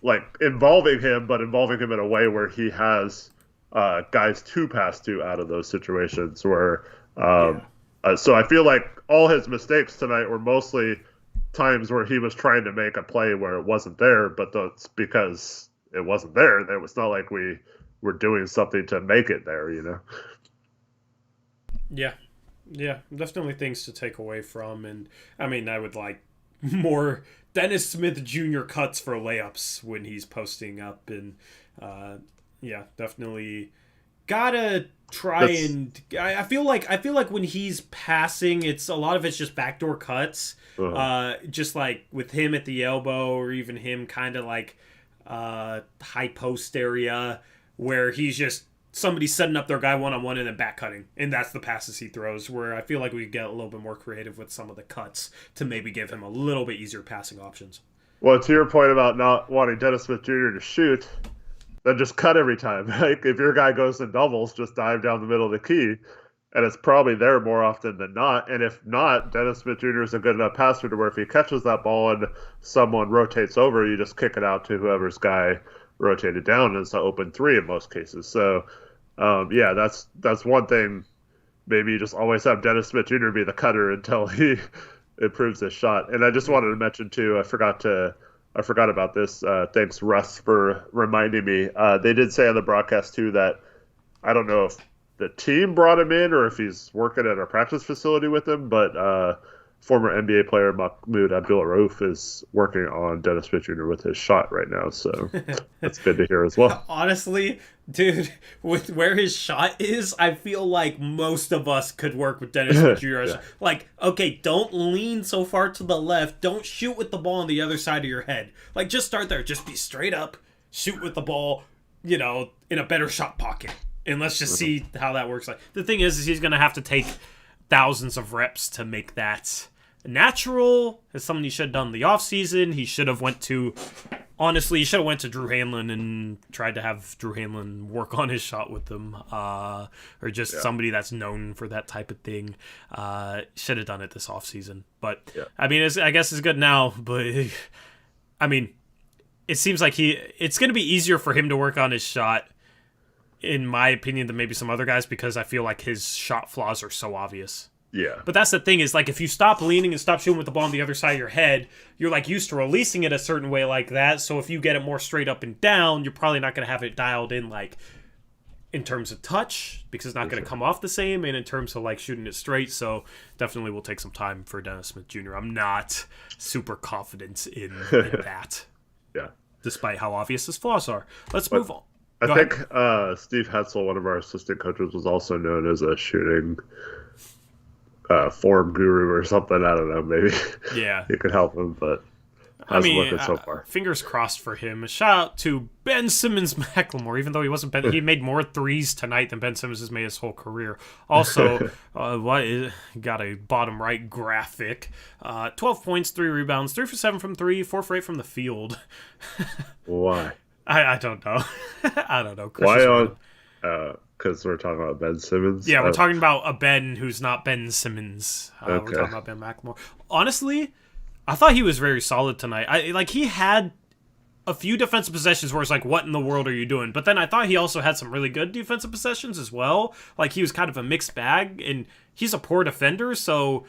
like involving him, but involving him in a way where he has guys to pass to out of those situations. Where Yeah. so I feel like all his mistakes tonight were mostly times where he was trying to make a play where it wasn't there, but that's because it wasn't there. It was not like we were doing something to make it there, you know. Yeah. Yeah. Definitely things to take away from. And I mean, I would like more Dennis Smith Jr. cuts for layups when he's posting up. And uh, yeah, definitely gotta try That's and I feel like when he's passing, it's a lot of it's just backdoor cuts. uh, Just like with him at the elbow or even him kind of like high post area where he's just somebody setting up their guy one on one and then back cutting, and that's the passes he throws. Where I feel like we get a little bit more creative with some of the cuts to maybe give him a little bit easier passing options. well, to your point about not wanting Dennis Smith Jr. to shoot, then just cut every time. Like if your guy goes in doubles, just dive down the middle of the key, and it's probably there more often than not. And if not, Dennis Smith Jr. is a good enough passer to where if he catches that ball and someone rotates over, you just kick it out to whoever's guy rotated down, and it's an open three in most cases. So, yeah, that's one thing. Maybe you just always have Dennis Smith Jr. be the cutter until he improves his shot. And I just wanted to mention too, I forgot about this. Thanks, Russ, for reminding me. They did say on the broadcast too that I don't know if the team brought him in or if he's working at a practice facility with him, but former NBA player Mahmoud Abdul-Rauf is working on Dennis Smith Jr. with his shot right now. So that's good to hear as well. Honestly, dude, with where his shot is, I feel like most of us could work with Dennis Smith Jr. Yeah. Like, okay, don't lean so far to the left. Don't shoot with the ball on the other side of your head. Like, just start there. Just be straight up, shoot with the ball, in a better shot pocket. And let's just see how that works. Like, the thing is he's going to have to take thousands of reps to make that natural. It's something he should have done in the offseason. He should have honestly, he should have went to Drew Hanlon and tried to have Drew Hanlon work on his shot with them, or just somebody that's known for that type of thing. Should have done it this offseason. But, Yeah. I mean, I guess it's good now, but, I mean, it seems like it's going to be easier for him to work on his shot, in my opinion, than maybe some other guys, because I feel like his shot flaws are so obvious. Yeah. But that's the thing is, like, if you stop leaning and stop shooting with the ball on the other side of your head, you're, like, used to releasing it a certain way like that. So if you get it more straight up and down, you're probably not going to have it dialed in, like, in terms of touch, because it's not going to come off the same, and in terms of, like, shooting it straight. So definitely will take some time for Dennis Smith Jr. I'm not super confident in that, Yeah. despite how obvious his flaws are. Let's But move on. I Go think ahead. Steve Hetzel, one of our assistant coaches, was also known as a shooting form guru or something. I don't know. Maybe Yeah. he could help him, but I hasn't mean, worked so far. fingers crossed for him. A shout out to Ben Simmons McLemore, even though he wasn't Ben. He made more threes tonight than Ben Simmons has made his whole career. Also, got a bottom right graphic. 12 points, 3 rebounds, 3 for 7 from 3, 4 for 8 from the field. Why? I don't know. I don't know. Chris Why is on? random. Because we're talking about Ben Simmons. Yeah, we're talking about a Ben who's not Ben Simmons. We're Okay. talking about Ben McLemore. Honestly, I thought he was very solid tonight. He had a few defensive possessions where it's like, what in the world are you doing? But then I thought he also had some really good defensive possessions as well. Like, he was kind of a mixed bag, and he's a poor defender, so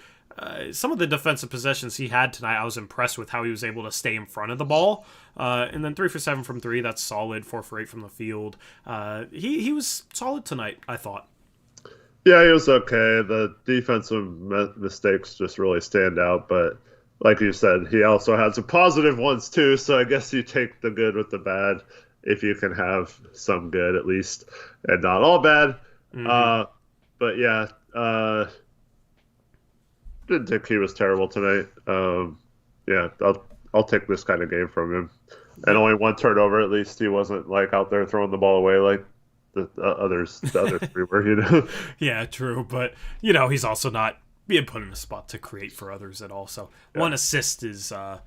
some of the defensive possessions he had tonight, I was impressed with how he was able to stay in front of the ball. And then 3 for 7 from 3, that's solid. 4 for 8 from the field. He was solid tonight, I thought. Yeah, he was okay. The defensive mistakes just really stand out, but like you said, he also had some positive ones too. So I guess you take the good with the bad if you can have some good at least, and not all bad. Mm-hmm. But yeah, didn't think he was terrible tonight. Yeah, I'll take this kind of game from him. And Yep. only one turnover at least. He wasn't like out there throwing the ball away like the other three were, you know. Yeah, true. But, he's also not being put in a spot to create for others at all. So Yeah. one assist is a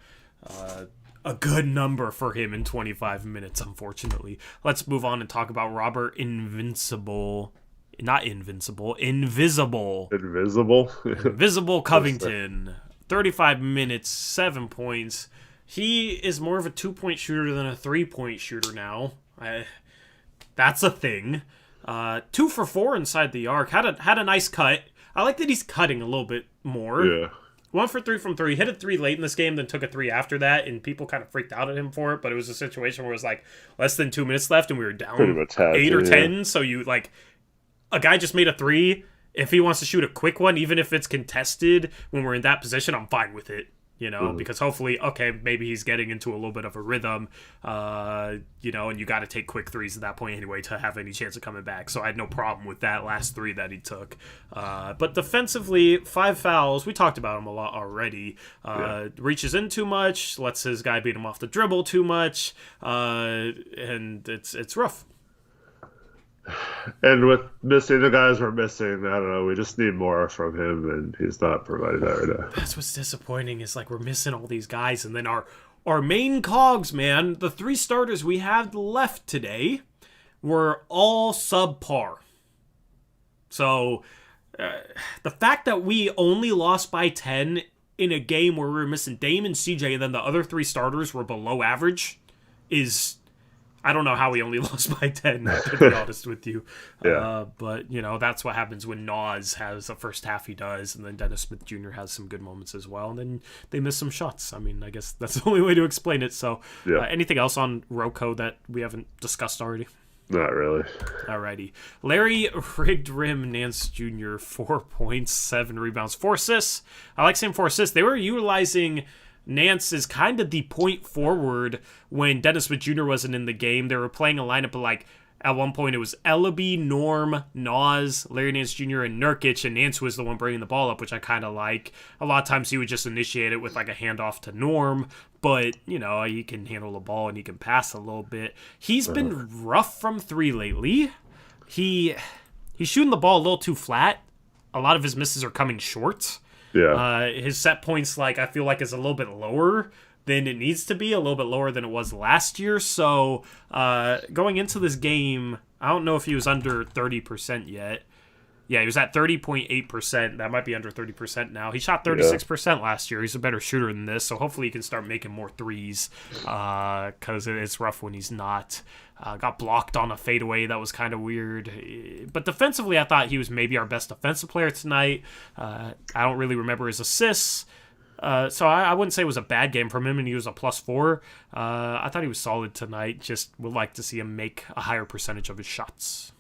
good number for him in 25 minutes, unfortunately. Let's move on and talk about Robert Invincible. Not Invincible. Invisible. Invisible. Invisible Covington. 35 minutes, 7 points. He is more of a 2-point shooter than a 3-point shooter now. That's a thing. 2 for 4 inside the arc. Had a nice cut. I like that he's cutting a little bit more. Yeah. 1 for 3 from 3. Hit a 3 late in this game, then took a 3 after that, and people kind of freaked out at him for it. But it was a situation where it was like less than 2 minutes left, and we were down Pretty much had 8 to, or yeah. 10. So you like a guy just made a 3. If he wants to shoot a quick one, even if it's contested when we're in that position, I'm fine with it. Because hopefully, okay, maybe he's getting into a little bit of a rhythm, and you got to take quick threes at that point anyway to have any chance of coming back. So I had no problem with that last 3 that he took. But defensively, 5 fouls. We talked about him a lot already. Reaches in too much, lets his guy beat him off the dribble too much, and it's rough. And with missing the guys we're missing, I don't know. We just need more from him, and he's not providing that right now. That's what's disappointing is like we're missing all these guys, and then our main cogs, man, the 3 starters we had left today were all subpar. So the fact that we only lost by 10 in a game where we were missing Dame and CJ, and then the other 3 starters were below average is... I don't know how we only lost by 10, to be honest with you. Yeah. But, that's what happens when Nas has the first half he does, and then Dennis Smith Jr. has some good moments as well, and then they miss some shots. I mean, I guess that's the only way to explain it. So anything else on Rocco that we haven't discussed already? Not really. Alrighty. Larry rigged rim Nance Jr. 4 points, 7 rebounds, 4 assists. I like saying 4 assists. They were utilizing... Nance is kind of the point forward when Dennis Smith Jr. wasn't in the game. They were playing a lineup of like, at one point it was Elleby, Norm, Nas, Larry Nance Jr., and Nurkic, and Nance was the one bringing the ball up, which I kind of like. A lot of times he would just initiate it with like a handoff to Norm, but, he can handle the ball and he can pass a little bit. He's been rough from 3 lately. He's shooting the ball a little too flat. A lot of his misses are coming short. Yeah. His set points, I feel like is a little bit lower than it needs to be, a little bit lower than it was last year. So going into this game, I don't know if he was under 30% yet. Yeah, he was at 30.8%. That might be under 30% now. He shot 36% last year. He's a better shooter than this, so hopefully he can start making more threes because it's rough when he's not. Got blocked on a fadeaway. That was kind of weird. But defensively, I thought he was maybe our best defensive player tonight. I don't really remember his assists. So I wouldn't say it was a bad game from him, and he was a +4. I thought he was solid tonight. Just would like to see him make a higher percentage of his shots.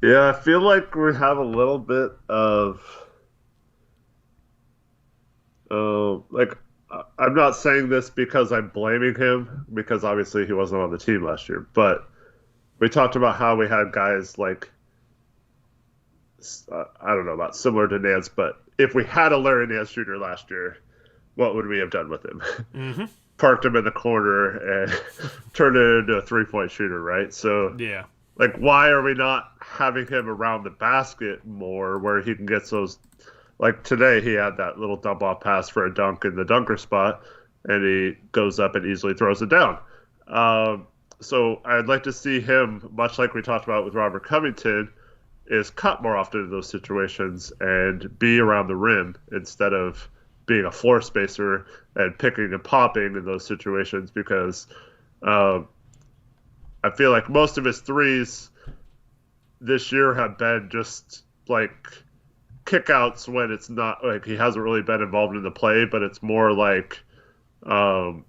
Yeah, I feel like we have a little bit of, I'm not saying this because I'm blaming him, because obviously he wasn't on the team last year, but we talked about how we had guys like, I don't know about similar to Nance, but if we had a Larry Nance Jr. last year, what would we have done with him? Mm-hmm. Parked him in the corner and turned it into a 3-point shooter, right? So yeah. Like, why are we not having him around the basket more where he can get those? Like, today he had that little dump off pass for a dunk in the dunker spot, and he goes up and easily throws it down. So I'd like to see him, much like we talked about with Robert Covington, is cut more often in those situations and be around the rim instead of being a floor spacer and picking and popping in those situations, because I feel like most of his threes this year have been just like kickouts when it's not like he hasn't really been involved in the play, but it's more like I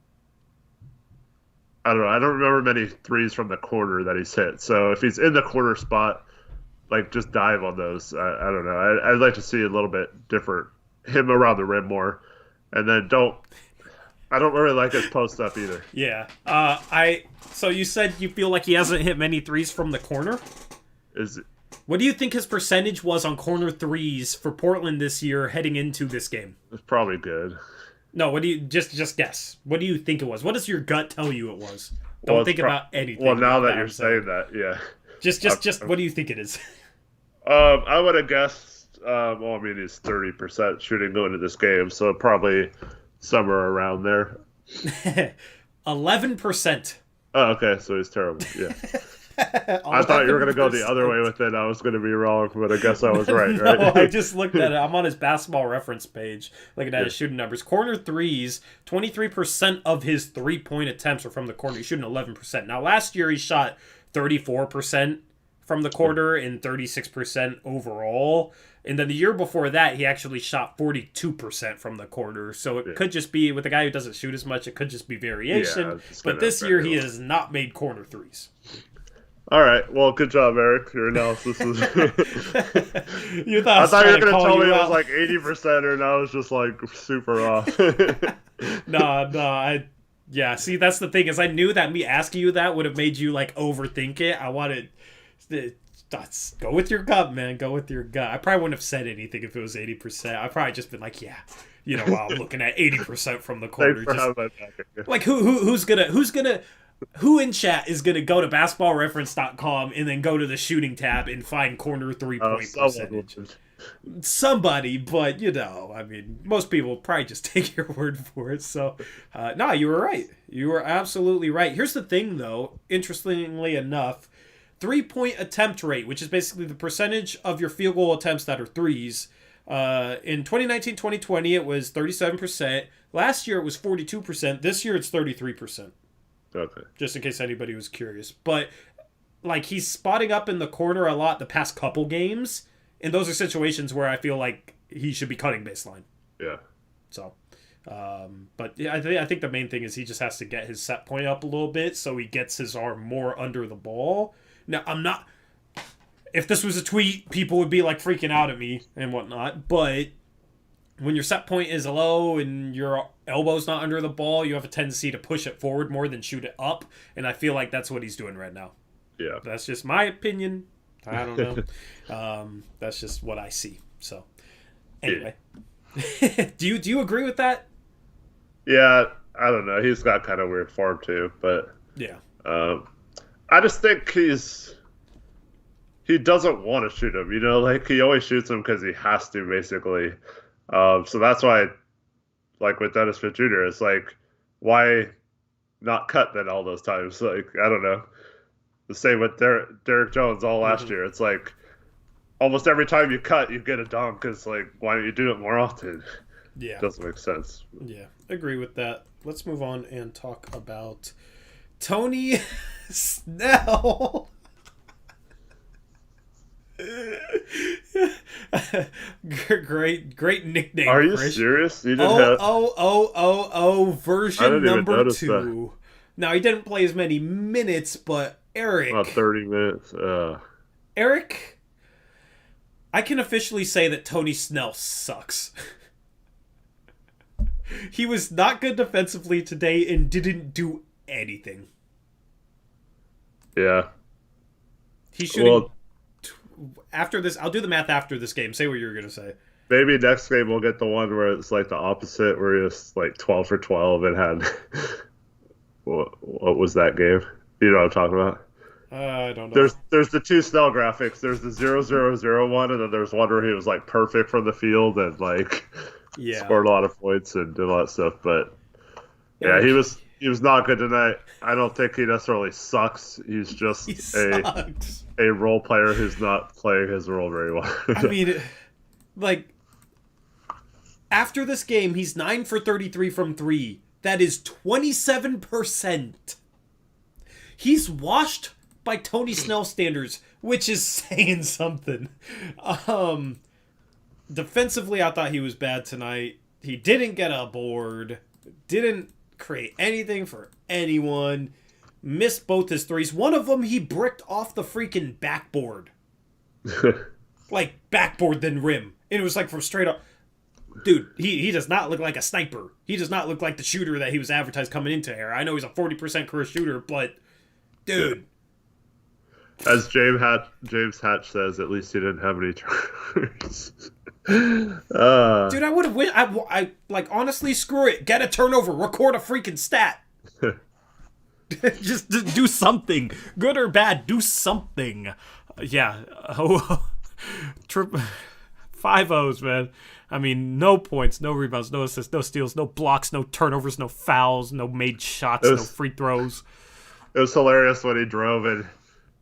don't know. I don't remember many threes from the corner that he's hit. So if he's in the corner spot, like just dive on those. I don't know. I'd like to see a little bit different him around the rim more. And then I don't really like his post up either. Yeah. So you said you feel like he hasn't hit many threes from the corner? What do you think his percentage was on corner threes for Portland this year heading into this game? It's probably good. No, what do you just guess? What do you think it was? What does your gut tell you it was? Don't think about anything. Well, now that you're saying that, yeah. Just what do you think it is? I would have guessed. Well, I mean, he's 30% shooting going into this game, so probably somewhere around there. 11%. Oh, okay, so he's terrible. Yeah. I thought you were going to go the other way with it. I was going to be wrong, but I guess I was right, right? No, I just looked at it. I'm on his basketball reference page, looking at his shooting numbers. Corner threes, 23% of his three-point attempts are from the corner. He's shooting 11%. Now, last year he shot 34% from the corner and 36% overall. And then the year before that, he actually shot 42% from the corner. So it could just be, with a guy who doesn't shoot as much, it could just be variation. Yeah, but this year, he has not made corner threes. All right. Well, good job, Eric. Your analysis was. I thought you were going to tell me it was like 80%, and I was just like super off. No. Yeah, see, that's the thing, is I knew that me asking you that would have made you like overthink it. I wanted. Go with your gut, man. Go with your gut. I probably wouldn't have said anything if it was 80%. I'd probably just been like, yeah, while I'm looking at 80% from the corner. Like who in chat is gonna go to basketballreference.com and then go to the shooting tab and find corner 3-point percentage? Somebody, but I mean, most people probably just take your word for it. So, no, you were right. You were absolutely right. Here's the thing, though. Interestingly enough, 3-point attempt rate, which is basically the percentage of your field goal attempts that are threes. In 2019-2020, it was 37%. Last year, it was 42%. This year, it's 33%. Okay. Just in case anybody was curious. But, like, he's spotting up in the corner a lot the past couple games. And those are situations where I feel like he should be cutting baseline. Yeah. So, but yeah, I think the main thing is he just has to get his set point up a little bit so he gets his arm more under the ball. Now, I'm not... If this was a tweet, people would be, like, freaking out at me and whatnot. But when your set point is low and your elbow's not under the ball, you have a tendency to push it forward more than shoot it up. And I feel like that's what he's doing right now. Yeah. That's just my opinion. I don't know. That's just what I see. So, anyway. Yeah. Do you agree with that? Yeah, I don't know. He's got kind of weird form, too. But yeah. I just think he doesn't want to shoot him, like he always shoots him because he has to, basically. So that's why, like with Dennis Smith Jr., it's like, why not cut then all those times? Like, I don't know. The same with Derek Jones all last year. It's like almost every time you cut, you get a dunk. It's like, why don't you do it more often? Yeah. Doesn't make sense. Yeah, agree with that. Let's move on and talk about Tony Snell. Great nickname. Are you Chris. serious? You didn't version number 2. That. Now, he didn't play as many minutes, but Eric... About 30 minutes. Eric, I can officially say that Tony Snell sucks. He was not good defensively today and didn't do anything. Yeah. He's shooting... after this, I'll do the math after this game. Say what you were going to say. Maybe next game we'll get the one where it's like the opposite, where he was like 12 for 12 and had... What was that game? You know what I'm talking about? I don't know. There's the two Snell graphics. There's the 0-0-0 one, and then there's one where he was like perfect from the field and like scored a lot of points and did a lot of stuff. But yeah, he was not good tonight. I don't think he necessarily sucks. He's just a role player who's not playing his role very well. I mean, like after this game, he's 9 for 33 from 3. That is 27%. He's washed by Tony Snell standards, which is saying something. Defensively, I thought he was bad tonight. He didn't get a board. Didn't create anything for anyone. Missed both his threes. One of them, he bricked off the freaking backboard. Like, backboard then rim. And it was like from straight up. Dude, he does not look like a sniper. He does not look like the shooter that he was advertised coming into here. I know he's a 40% career shooter, but dude. Yeah. As James Hatch says, at least he didn't have any turnovers. Dude, I would have I like, honestly, screw it. Get a turnover. Record a freaking stat. Just do something. Good or bad, do something. Yeah. 5-0s, man. I mean, no points, no rebounds, no assists, no steals, no blocks, no turnovers, no fouls, no made shots, no free throws. It was hilarious when he drove and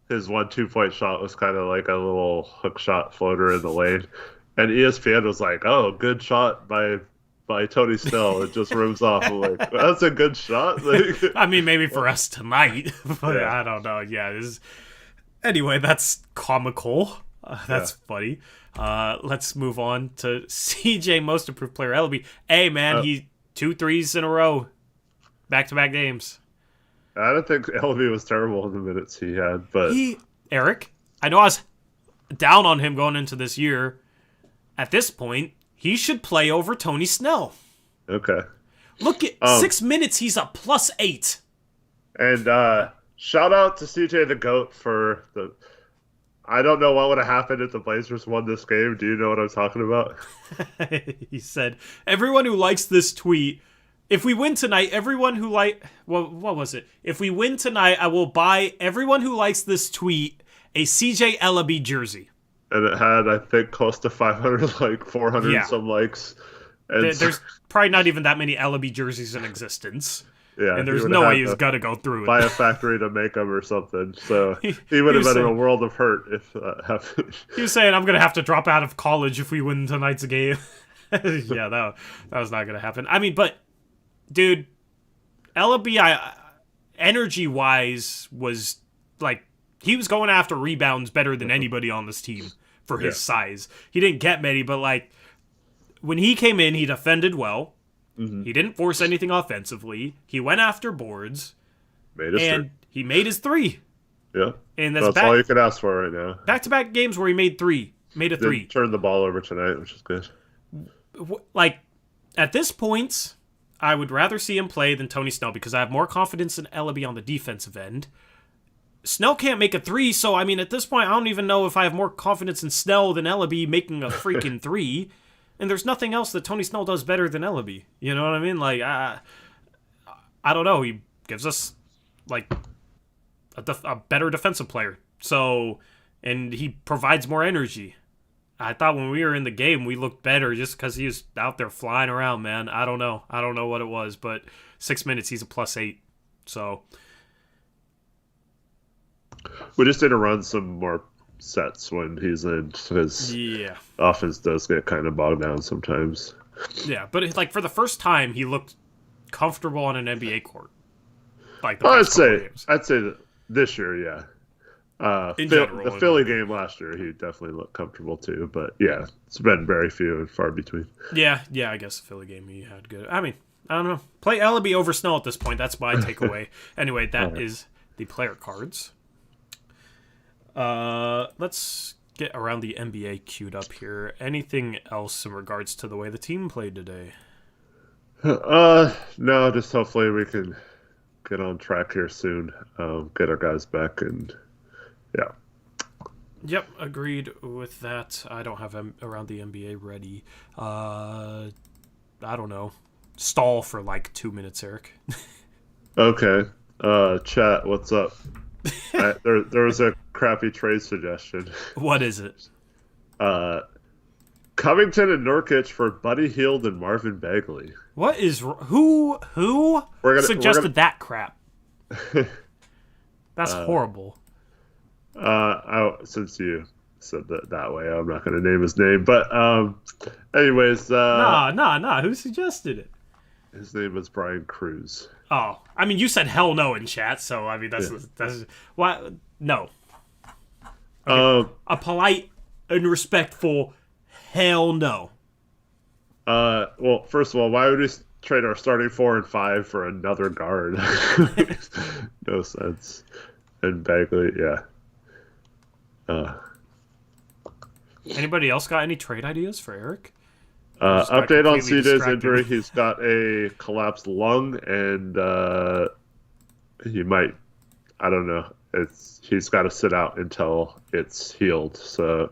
his 1-2-point shot was kind of like a little hook shot floater in the lane. And ESPN was like, "Oh, good shot by Tony Snell." It just rims off. I'm like, that's a good shot. I mean, maybe for us tonight, but yeah. I don't know. Yeah. Anyway, that's comical. That's funny. Let's move on to CJ Most Improved Player Elleby. Hey, man, he 2 threes in a row, back-to-back games. I don't think Elleby was terrible in the minutes he had, but Eric, I know I was down on him going into this year. At this point, he should play over Tony Snell. Okay. Look at 6 minutes, he's a +8. And shout out to CJ the GOAT for the. I don't know what would have happened if the Blazers won this game. Do you know what I'm talking about? He said, "Everyone who likes this tweet, if we win tonight, everyone who what was it? If we win tonight, I will buy everyone who likes this tweet a CJ Elleby jersey." And it had, I think, close to 500, like 400 some likes. And there's probably not even that many Elleby jerseys in existence. Yeah, and there's no way he's got to go through it. Buy a factory to make them or something. So he would have been in a world of hurt if that happened. He was saying, "I'm going to have to drop out of college if we win tonight's game." Yeah, that was not going to happen. I mean, but, dude, Elleby, energy-wise, was, like, he was going after rebounds better than anybody on this team for his size. He didn't get many, but, like, when he came in, he defended well. Mm-hmm. He didn't force anything offensively. He went after boards. He made his 3. Yeah. And that's all you can ask for right now. Back-to-back games where he made a 3. Turned the ball over tonight, which is good. Like, at this point, I would rather see him play than Tony Snell because I have more confidence in Elleby on the defensive end. Snell can't make a 3, so, I mean, at this point, I don't even know if I have more confidence in Snell than Elleby making a freaking 3. And there's nothing else that Tony Snell does better than Elleby. You know what I mean? Like, I don't know. He gives us, like, a better defensive player. So, and he provides more energy. I thought when we were in the game, we looked better just because he was out there flying around, man. I don't know. I don't know what it was, but 6 minutes, he's a +8. So. We just need to run some more sets when he's in because offense does get kind of bogged down sometimes. Yeah, but like for the first time, he looked comfortable on an NBA court. Like I'd say that this year, yeah. In general, the Philly game last year, he definitely looked comfortable too. But yeah, it's been very few and far between. Yeah, I guess the Philly game he had good. I mean, I don't know. Play Elleby over Snell at this point. That's my takeaway. Anyway, that is the player cards. Let's get around the NBA queued up here. Anything else in regards to the way the team played today? No, just hopefully we can get on track here soon. Get our guys back and yeah. Yep, agreed with that. I don't have around the NBA ready. I don't know. Stall for like 2 minutes, Eric. Okay. Chat, what's up? There was a crappy trade suggestion. What is it? Covington and Nurkic for Buddy Hield and Marvin Bagley. What is who suggested that crap? That's horrible. Since you said that way, I'm not going to name his name. But anyways, nah. Who suggested it? His name was Brian Cruz. Oh, I mean, you said hell no in chat, so I mean that's what no. Okay. A polite and respectful hell no. Well, first of all, why would we trade our starting 4 and 5 for another guard? No sense. And Bagley, yeah. Anybody else got any trade ideas for Eric? Just got Update on completely CJ's distracted. injury. He's got a collapsed lung, and he might. I don't know. He's got to sit out until it's healed. So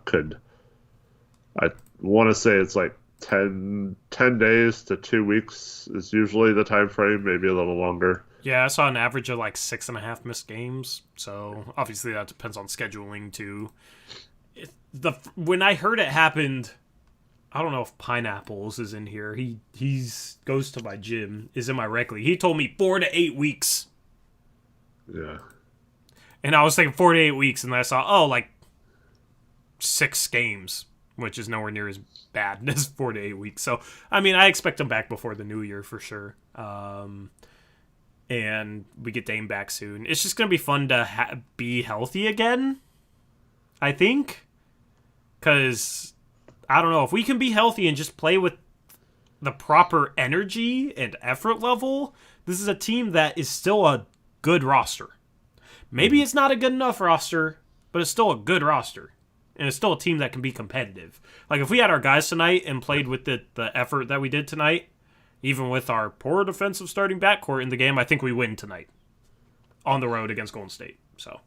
I want to say it's like 10 days to 2 weeks is usually the time frame, maybe a little longer. Yeah, I saw an average of like 6.5 missed games. So obviously that depends on scheduling too. When I heard it happened, I don't know if Pineapples is in here. He's goes to my gym, is in my rec league. He told me 4 to 8 weeks. Yeah. And I was thinking 4 to 8 weeks, and then I saw, like 6 games, which is nowhere near as bad as 4 to 8 weeks. So, I mean, I expect him back before the new year for sure. And we get Dame back soon. It's just going to be fun to be healthy again, I think. Because, I don't know, if we can be healthy and just play with the proper energy and effort level, this is a team that is still a good roster. Maybe it's not a good enough roster, but it's still a good roster. And it's still a team that can be competitive. Like, if we had our guys tonight and played with the effort that we did tonight, even with our poor defensive starting backcourt in the game, I think we win tonight. On the road against Golden State. So.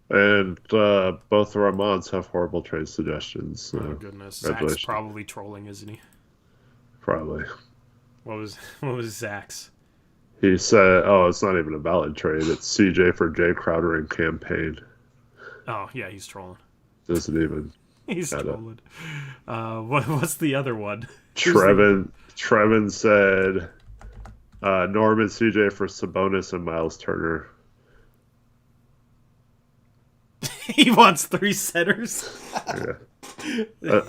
And both of our mods have horrible trade suggestions. So Oh, goodness. Zach's probably trolling, isn't he? Probably. What was Zach's? He said, it's not even a valid trade. It's CJ for Jay Crowder in campaign. Oh, yeah, he's trolling. Doesn't even. He's trolling. What's the other one? Trevin said Norman CJ for Sabonis and Miles Turner. He wants 3 centers. Yeah.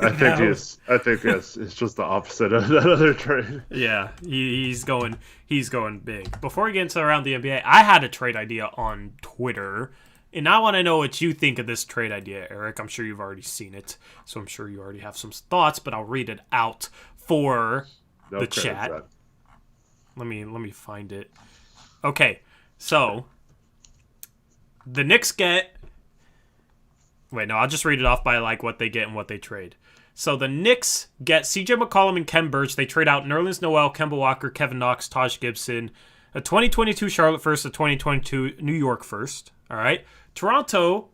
I think yes. It's just the opposite of that other trade. Yeah, he's going big. Before we get into around the NBA, I had a trade idea on Twitter, and I want to know what you think of this trade idea, Eric. I'm sure you've already seen it, so I'm sure you already have some thoughts, but I'll read it out for the chat. Let me find it. Okay, so the Knicks get. Wait, no, I'll just read it off by like what they get and what they trade. So the Knicks get CJ McCollum and Kem Birch. They trade out Nerlens Noel, Kemba Walker, Kevin Knox, Taj Gibson, a 2022 Charlotte first, a 2022 New York first. All right. Toronto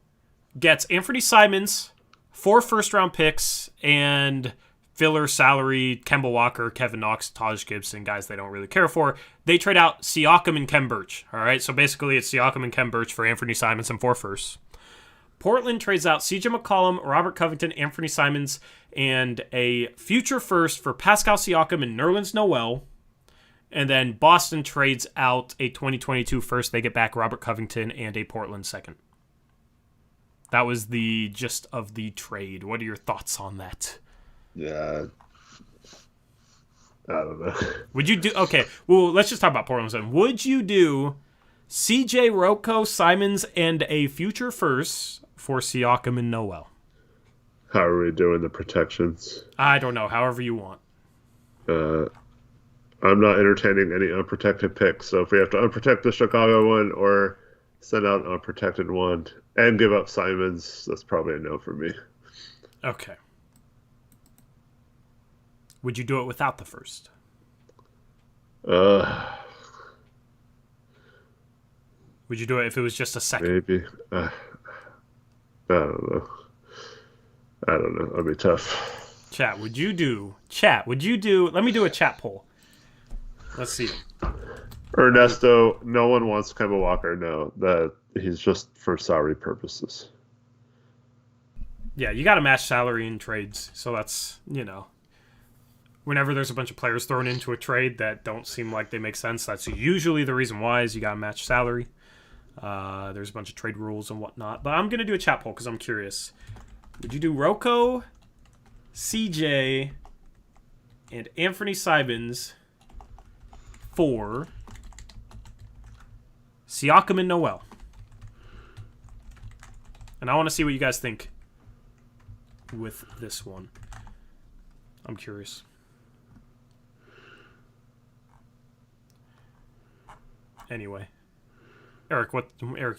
gets Anthony Simons, 4 first-round picks, and filler salary, Kemba Walker, Kevin Knox, Taj Gibson, guys they don't really care for. They trade out Siakam and Kem Birch. All right. So basically it's Siakam and Kem Birch for Anthony Simons and 4 firsts. Portland trades out CJ McCollum, Robert Covington, Anthony Simons, and a future first for Pascal Siakam and Nerlens Noel. And then Boston trades out a 2022 first. They get back Robert Covington and a Portland second. That was the gist of the trade. What are your thoughts on that? Yeah. I don't know. Would you do... Okay, well, let's just talk about Portland then. Would you do CJ, Rocco, Simons, and a future first for Siakam and Noel? How are we doing the protections? I don't know. However you want. I'm not entertaining any unprotected picks. So if we have to unprotect the Chicago one or send out an unprotected one and give up Simons, that's probably a no for me. Okay. Would you do it without the first? Would you do it if it was just a second? Maybe. I don't know. That'd be tough. Chat, would you do... Let me do a chat poll. Let's see. Ernesto, no one wants Kemba Walker. No, that he's just for salary purposes. Yeah, you got to match salary in trades. So that's, whenever there's a bunch of players thrown into a trade that don't seem like they make sense, that's usually the reason why is you got to match salary. There's a bunch of trade rules and whatnot. But I'm going to do a chat poll because I'm curious. Would you do Rocco, CJ, and Anthony Simons for Siakam and Noel? And I want to see what you guys think with this one. I'm curious. Anyway. Eric,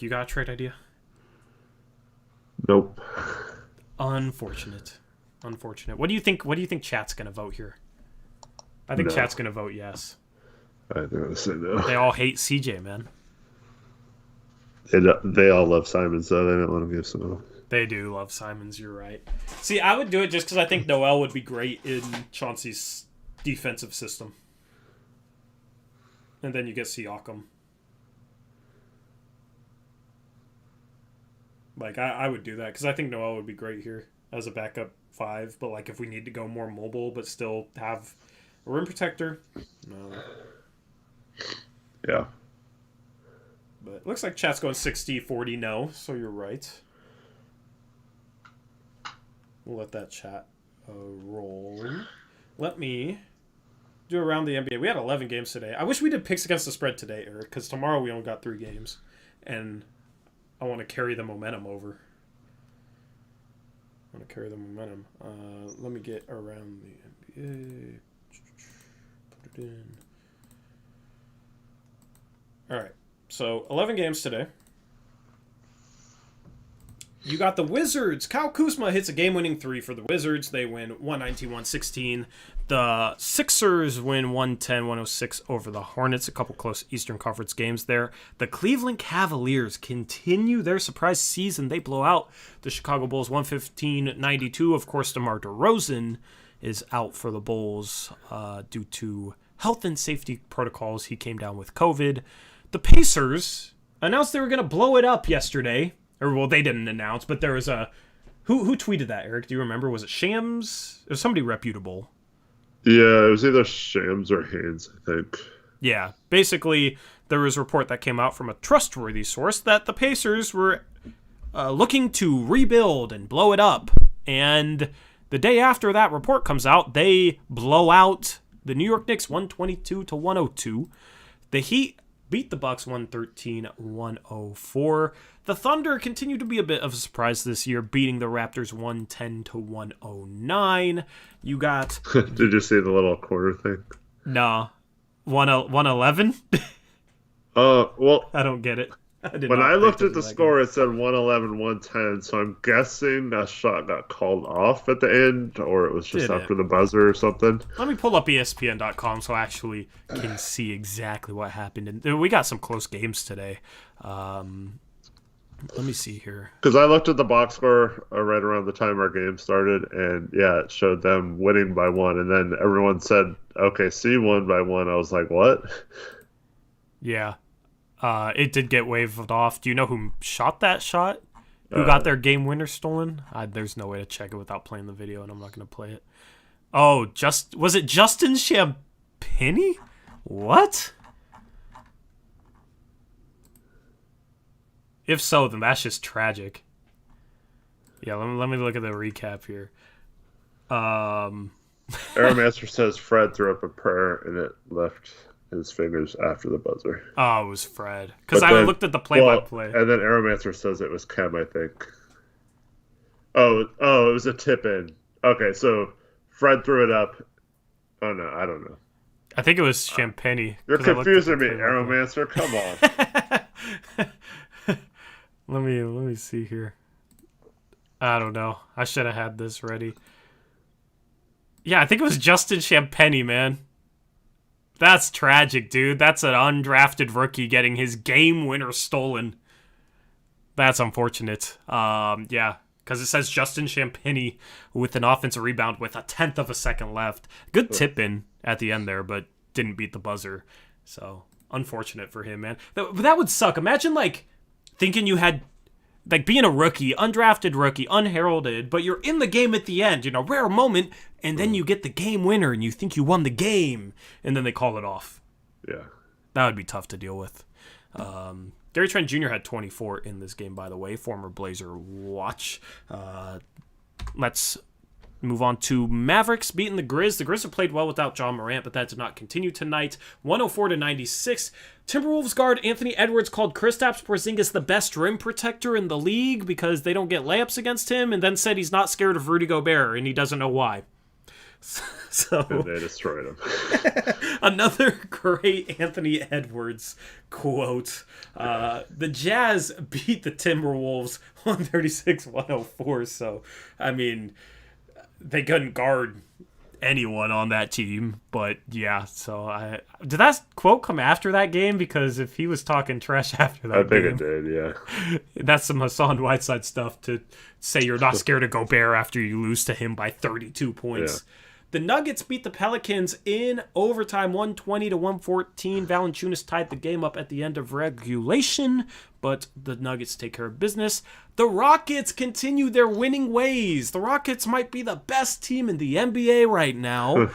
you got a trade idea? Nope. Unfortunate. Unfortunate. What do you think? What do you think chat's gonna vote here? I think No. chat's gonna vote yes. I think I say no. They all hate CJ, man. They all love Simon, so they don't want to give some. They do love Simons. You're right. See, I would do it just because I think Noel would be great in Chauncey's defensive system, and then you get Siakam. Like I would do that because I think Noel would be great here as a backup 5. But like if we need to go more mobile but still have a rim protector, no. Yeah. But it looks like chat's going 60-40 no, so you're right. We'll let that chat roll. Let me do around the NBA. We had 11 games today. I wish we did picks against the spread today, Eric, because tomorrow we only got 3 games. And I want to carry the momentum over. Let me get around the NBA. Put it in. All right. So 11 games today. You got the Wizards. Kyle Kuzma hits a game-winning 3 for the Wizards. They win 119-116. The Sixers win 110-106 over the Hornets. A couple close Eastern Conference games there. The Cleveland Cavaliers continue their surprise season. They blow out the Chicago Bulls 115-92. Of course, DeMar DeRozan is out for the Bulls due to health and safety protocols. He came down with COVID. The Pacers announced they were going to blow it up yesterday. Or, well, they didn't announce, but there was a... Who tweeted that, Eric? Do you remember? Was it Shams? It was somebody reputable. Yeah, it was either Shams or Haynes, I think. Yeah. Basically, there was a report that came out from a trustworthy source that the Pacers were looking to rebuild and blow it up. And the day after that report comes out, they blow out the New York Knicks 122-102. The Heat beat the Bucks 113-104. The Thunder continue to be a bit of a surprise this year, beating the Raptors 110-109. You got... Did you see the little quarter thing? Nah. 111? Well... I don't get it. When I looked at the score, it said 111-110, so I'm guessing that shot got called off at the end, or it was just after the buzzer or something. Let me pull up ESPN.com so I actually can see exactly what happened. And we got some close games today. Let me see here. Because I looked at the box score right around the time our game started, and yeah, it showed them winning by 1, and then everyone said, OKC won by 1. I was like, what? Yeah. It did get waved off. Do you know who shot that shot? Who got their game winner stolen? There's no way to check it without playing the video, and I'm not going to play it. Oh, was it Justin Champagnie? What? If so, then that's just tragic. Yeah, let me look at the recap here. Aeromaster says Fred threw up a prayer, and it left his fingers after the buzzer. Oh, it was Fred. Because I looked at the play-by-play. And then Aeromancer says it was Kem, I think. Oh, it was a tip-in. Okay, so Fred threw it up. Oh, no, I don't know. I think it was Champagnie. You're confusing me, Aeromancer. Come on. Let me see here. I don't know. I should have had this ready. Yeah, I think it was Justin Champagnie, man. That's tragic, dude. That's an undrafted rookie getting his game winner stolen. That's unfortunate. Yeah, because it says Justin Champagnie with an offensive rebound with 1/10 of a second left. Good tip in at the end there, but didn't beat the buzzer. So, unfortunate for him, man. That would suck. Imagine, thinking you had... being a rookie, undrafted rookie, unheralded, but you're in the game at the end, rare moment, and then you get the game winner and you think you won the game, and then they call it off. Yeah. That would be tough to deal with. Gary Trent Jr. had 24 in this game, by the way, former Blazer watch. Let's move on to Mavericks beating the Grizz. The Grizz have played well without John Morant, but that did not continue tonight. 104-96. Timberwolves guard Anthony Edwards called Kristaps Porzingis the best rim protector in the league because they don't get layups against him, and then said he's not scared of Rudy Gobert, and he doesn't know why. So and they destroyed him. Another great Anthony Edwards quote. The Jazz beat the Timberwolves 136-104. So, I mean... they couldn't guard anyone on that team. But yeah, so did that quote come after that game? Because if he was talking trash after that game, I think it did, yeah. That's some Hassan Whiteside stuff to say you're not scared of Gobert after you lose to him by 32 points. Yeah. The Nuggets beat the Pelicans in overtime, 120-114. Valanciunas tied the game up at the end of regulation, but the Nuggets take care of business. The Rockets continue their winning ways. The Rockets might be the best team in the NBA right now.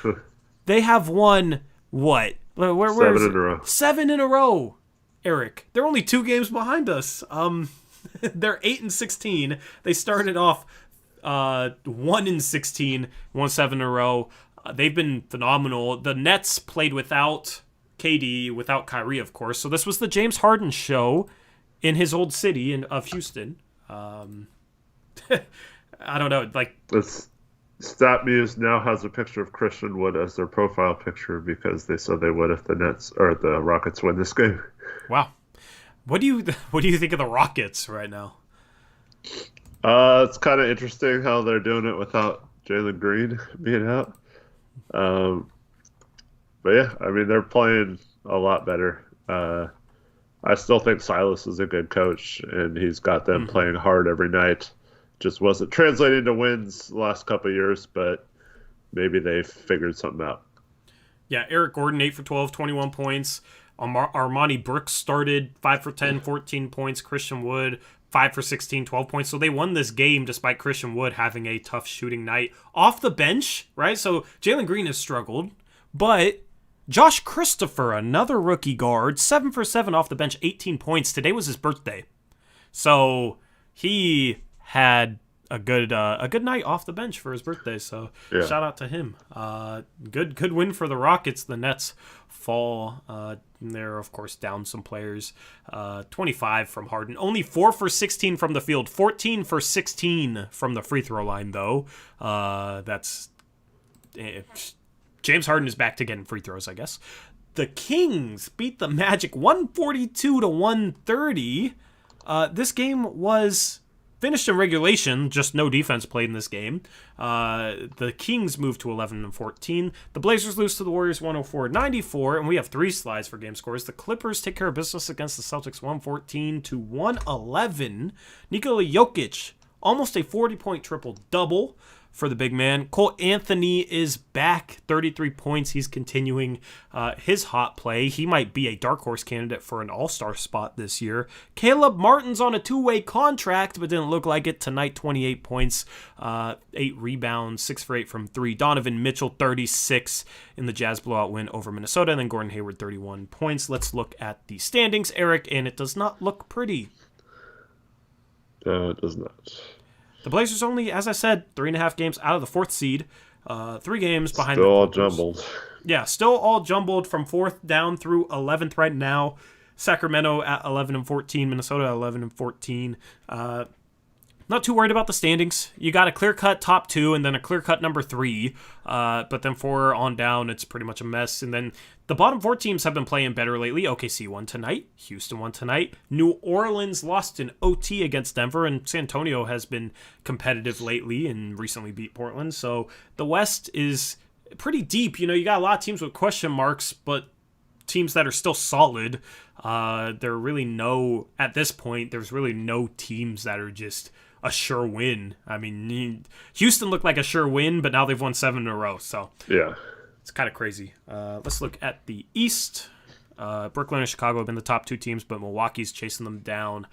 They have won, what? Where 7 in a row. 7 in a row, Eric. They're only 2 games behind us. They're 8-16. They started off 1-16, won 7 in a row. They've been phenomenal. The Nets played without KD, without Kyrie, of course. So this was the James Harden show in his old city of Houston. I don't know. Like, StatMuse now has a picture of Christian Wood as their profile picture because they said they would if the Nets or the Rockets win this game. Wow. What do you think of the Rockets right now? It's kind of interesting how they're doing it without Jalen Green being out. But yeah, I mean, they're playing a lot better. I still think Silas is a good coach, and he's got them playing hard every night. Just wasn't translating to wins the last couple of years, but maybe they've figured something out. Yeah, Eric Gordon, 8 for 12, 21 points. Armani Brooks started 5 for 10, 14 points. Christian Wood, 5 for 16, 12 points. So they won this game despite Christian Wood having a tough shooting night. Off the bench, right? So Jalen Green has struggled. But Josh Christopher, another rookie guard, 7 for 7 off the bench, 18 points. Today was his birthday. So he had a good night off the bench for his birthday. So yeah. Shout out to him. Good win for the Rockets. The Nets fall. They're, of course, down some players. 25 from Harden. Only 4 for 16 from the field. 14 for 16 from the free throw line, though. James Harden is back to getting free throws, I guess. The Kings beat the Magic 142-130. This game was finished in regulation, just no defense played in this game. The Kings moved to 11-14. The Blazers lose to the Warriors 104-94, and we have 3 slides for game scores. The Clippers take care of business against the Celtics 114-111. Nikola Jokic, almost a 40-point triple-double for the big man. Cole Anthony is back, 33 points. He's continuing his hot play. He might be a dark horse candidate for an all-star spot this year. Caleb Martin's on a 2-way contract, but didn't look like it tonight. 28 points, 8 rebounds, 6 for 8 from 3. Donovan Mitchell, 36 in the Jazz blowout win over Minnesota. And then Gordon Hayward, 31 points. Let's look at the standings, Eric, and it does not look pretty. No, it does not. The Blazers only, as I said, 3.5 games out of the 4th seed. 3 games behind still the all Clippers. jumbled. Yeah, still all jumbled from 4th down through 11th right now. Sacramento at 11-14, Minnesota at 11-14. Not too worried about the standings. You got a clear-cut top 2 and then a clear-cut number 3. But then 4 on down, it's pretty much a mess. And then the bottom 4 teams have been playing better lately. OKC won tonight. Houston won tonight. New Orleans lost in OT against Denver. And San Antonio has been competitive lately and recently beat Portland. So the West is pretty deep. You know, you got a lot of teams with question marks, but teams that are still solid. At this point, there's really no teams that are just a sure win. I mean, Houston looked like a sure win, but now they've won 7 in a row. So yeah, it's kind of crazy. Let's look at the East. Brooklyn and Chicago have been the top 2 teams, but Milwaukee's chasing them down.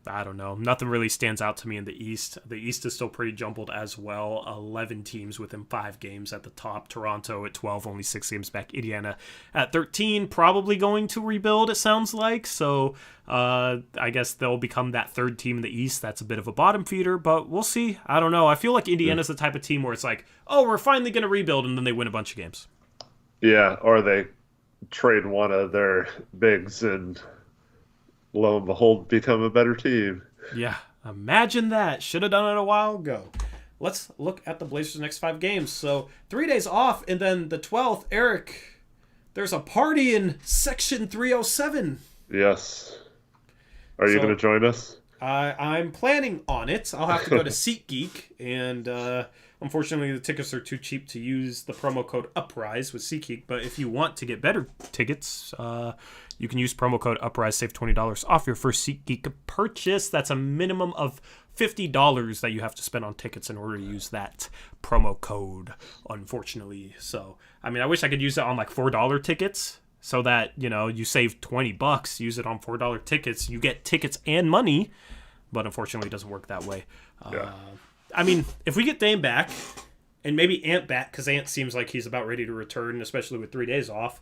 I don't know. Nothing really stands out to me in the East. The East is still pretty jumbled as well. 11 teams within 5 games at the top. Toronto at 12, only 6 games back. Indiana at 13, probably going to rebuild, it sounds like. So I guess they'll become that 3rd team in the East. That's a bit of a bottom feeder, but we'll see. I don't know. I feel like Indiana's the type of team where it's like, oh, we're finally going to rebuild, and then they win a bunch of games. Yeah, or they trade one of their bigs and lo and behold, become a better team. Yeah, imagine that. Should have done it a while ago. Let's look at the Blazers' next 5 games. So 3 days off, and then the 12th, Eric, there's a party in Section 307. Yes. Are you going to join us? I'm planning on it. I'll have to go to SeatGeek, and unfortunately the tickets are too cheap to use the promo code Uprise with SeatGeek. But if you want to get better tickets, you can use promo code Uprise, save $20 off your first SeatGeek purchase. That's a minimum of $50 that you have to spend on tickets in order to use that promo code, unfortunately. So, I mean, I wish I could use it on like $4 tickets so that, you save $20, use it on $4 tickets. You get tickets and money, but unfortunately it doesn't work that way. Yeah. I mean, if we get Dame back and maybe Ant back, because Ant seems like he's about ready to return, especially with 3 days off,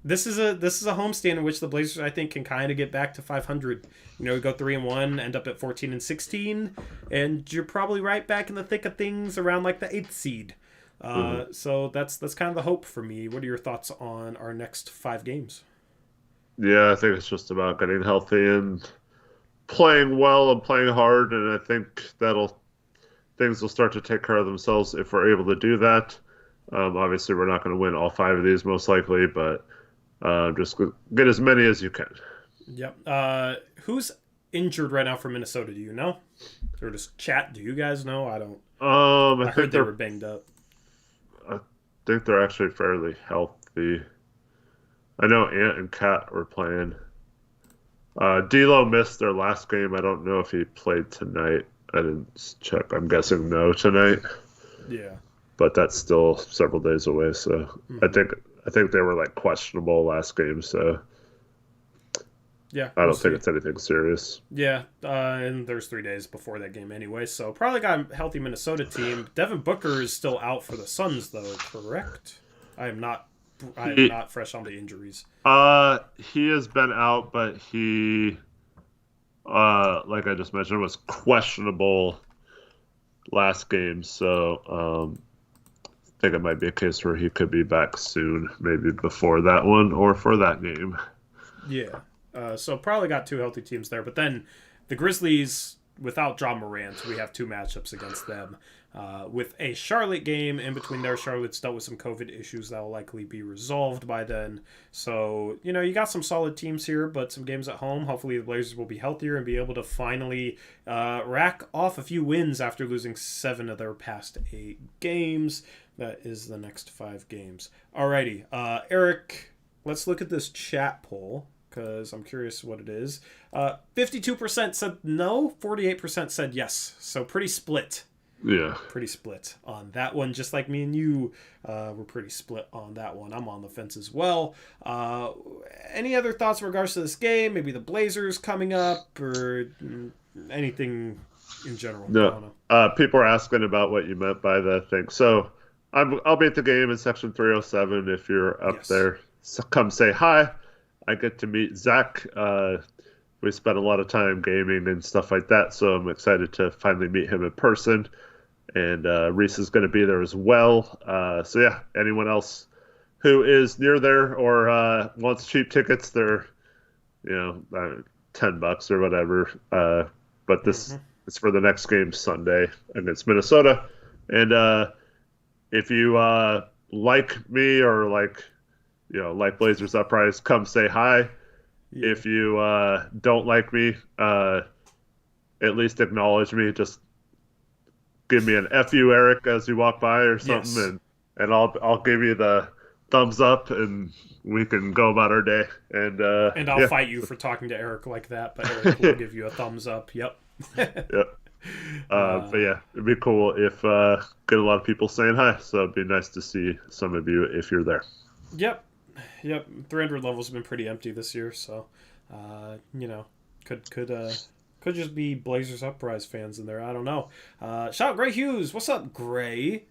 This is a homestand in which the Blazers, I think, can kind of get back to 500. Go 3-1, end up at 14-16, and you're probably right back in the thick of things around like the 8th seed. So that's kind of the hope for me. What are your thoughts on our next 5 games? Yeah, I think it's just about getting healthy and playing well and playing hard, and I think things will start to take care of themselves if we're able to do that. Obviously, we're not going to win all 5 of these most likely, but just get as many as you can. Yep. Who's injured right now for Minnesota? Do you know? Or just chat? Do you guys know? I don't. I heard they were banged up. I think they're actually fairly healthy. I know Ant and Kat were playing. D'Lo missed their last game. I don't know if he played tonight. I didn't check. I'm guessing no tonight. Yeah. But that's still several days away. So I think they were like questionable last game. So yeah, I don't think it's anything serious. Yeah, and there's 3 days before that game anyway. So probably got a healthy Minnesota team. Devin Booker is still out for the Suns, though. Correct? I am not fresh on the injuries. He has been out, but he, like I just mentioned, was questionable last game. So I think it might be a case where he could be back soon, maybe before that one or for that game. Yeah. So probably got 2 healthy teams there. But then the Grizzlies, without John Morant, we have 2 matchups against them. With a Charlotte game in between there. Charlotte's dealt with some COVID issues that will likely be resolved by then. So, you got some solid teams here, but some games at home. Hopefully the Blazers will be healthier and be able to finally rack off a few wins after losing 7 of their past 8 games. That is the next 5 games. Alrighty. Eric, let's look at this chat poll, because I'm curious what it is. 52% said no, 48% said yes. So pretty split. Yeah. Pretty split on that one. Just like me and you were pretty split on that one. I'm on the fence as well. Any other thoughts in regards to this game? Maybe the Blazers coming up or anything in general? No. I don't know. People are asking about what you meant by the thing. So I'll be at the game in section 307 if you're up there. So come say hi. I get to meet Zach. We spent a lot of time gaming and stuff like that, so I'm excited to finally meet him in person. And Reese is going to be there as well. So yeah, anyone else who is near there or wants cheap tickets, they're $10 or whatever. But this is for the next game Sunday against Minnesota. And if you like me or like Blazers Uprise, come say hi. Yeah. If you don't like me, at least acknowledge me. Just give me an F you, Eric, as you walk by or something, and I'll give you the thumbs up, and we can go about our day. And I'll fight you for talking to Eric like that, but Eric will give you a thumbs up. Yep. Yep. But yeah, it'd be cool if get a lot of people saying hi. So it'd be nice to see some of you if you're there. Yep. 300 levels have been pretty empty this year, so could just be Blazers Uprise fans in there. I don't know. Shout out Gray Hughes. What's up, Gray?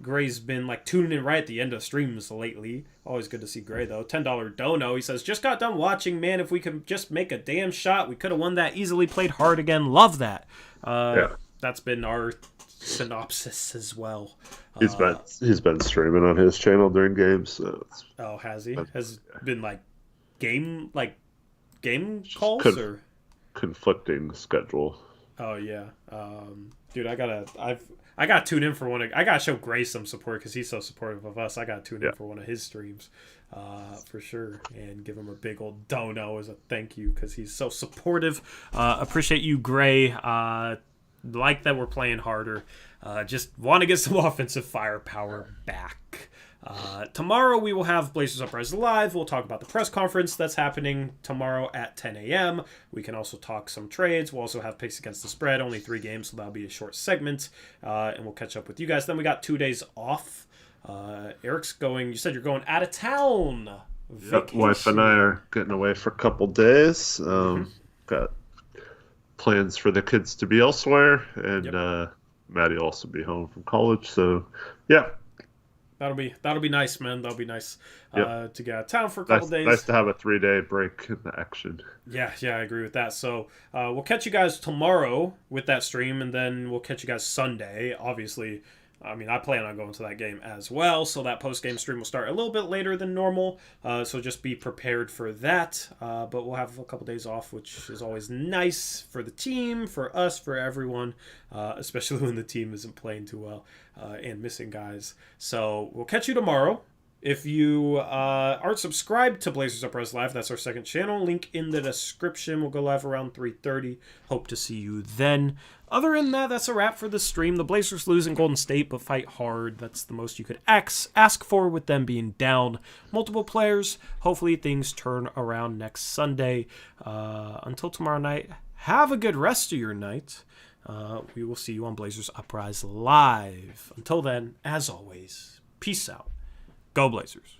Gray's been tuning in right at the end of streams lately. Always good to see Gray though. $10 dono. He says, just got done watching, man. If we could just make a damn shot, we could have won that easily. Played hard again. Love that. That's been our synopsis as well. He's been streaming on his channel during games. So has he? Has been game calls or conflicting schedule? Oh yeah, dude, I gotta tune in for one. I gotta show Gray some support because he's so supportive of us. I gotta tune in for one of his streams. for sure, and give him a big old dono as a thank you because he's so supportive. Appreciate you, Gray. Like that we're playing harder. Just want to get some offensive firepower back. Tomorrow we will have Blazers Uprise Live. We'll talk about the press conference that's happening tomorrow at 10 a.m. We can also talk some trades. We'll also have picks against the spread. Only 3 games, so that'll be a short segment. And we'll catch up with you guys. Then we got 2 days off. Eric's going, you said you're going out of town. Yep, wife and I are getting away for a couple days. Got plans for the kids to be elsewhere, and Maddie will also be home from college. So, yeah. That'll be nice, man. That'll be nice to get out of town for a couple days. Nice to have a 3-day break in the action. Yeah, I agree with that. So we'll catch you guys tomorrow with that stream, and then we'll catch you guys Sunday. Obviously, I mean, I plan on going to that game as well, so that post-game stream will start a little bit later than normal, so just be prepared for that. But we'll have a couple days off, which is always nice for the team, for us, for everyone, especially when the team isn't playing too well and missing guys. So we'll catch you tomorrow. If you aren't subscribed to Blazers Uprise Live, that's our second channel. Link in the description. We'll go live around 3:30. Hope to see you then. Other than that, that's a wrap for the stream. The Blazers lose in Golden State, but fight hard. That's the most you could ask for with them being down multiple players. Hopefully things turn around next Sunday. Until tomorrow night, have a good rest of your night. We will see you on Blazers Uprise Live. Until then, as always, peace out. Go Blazers.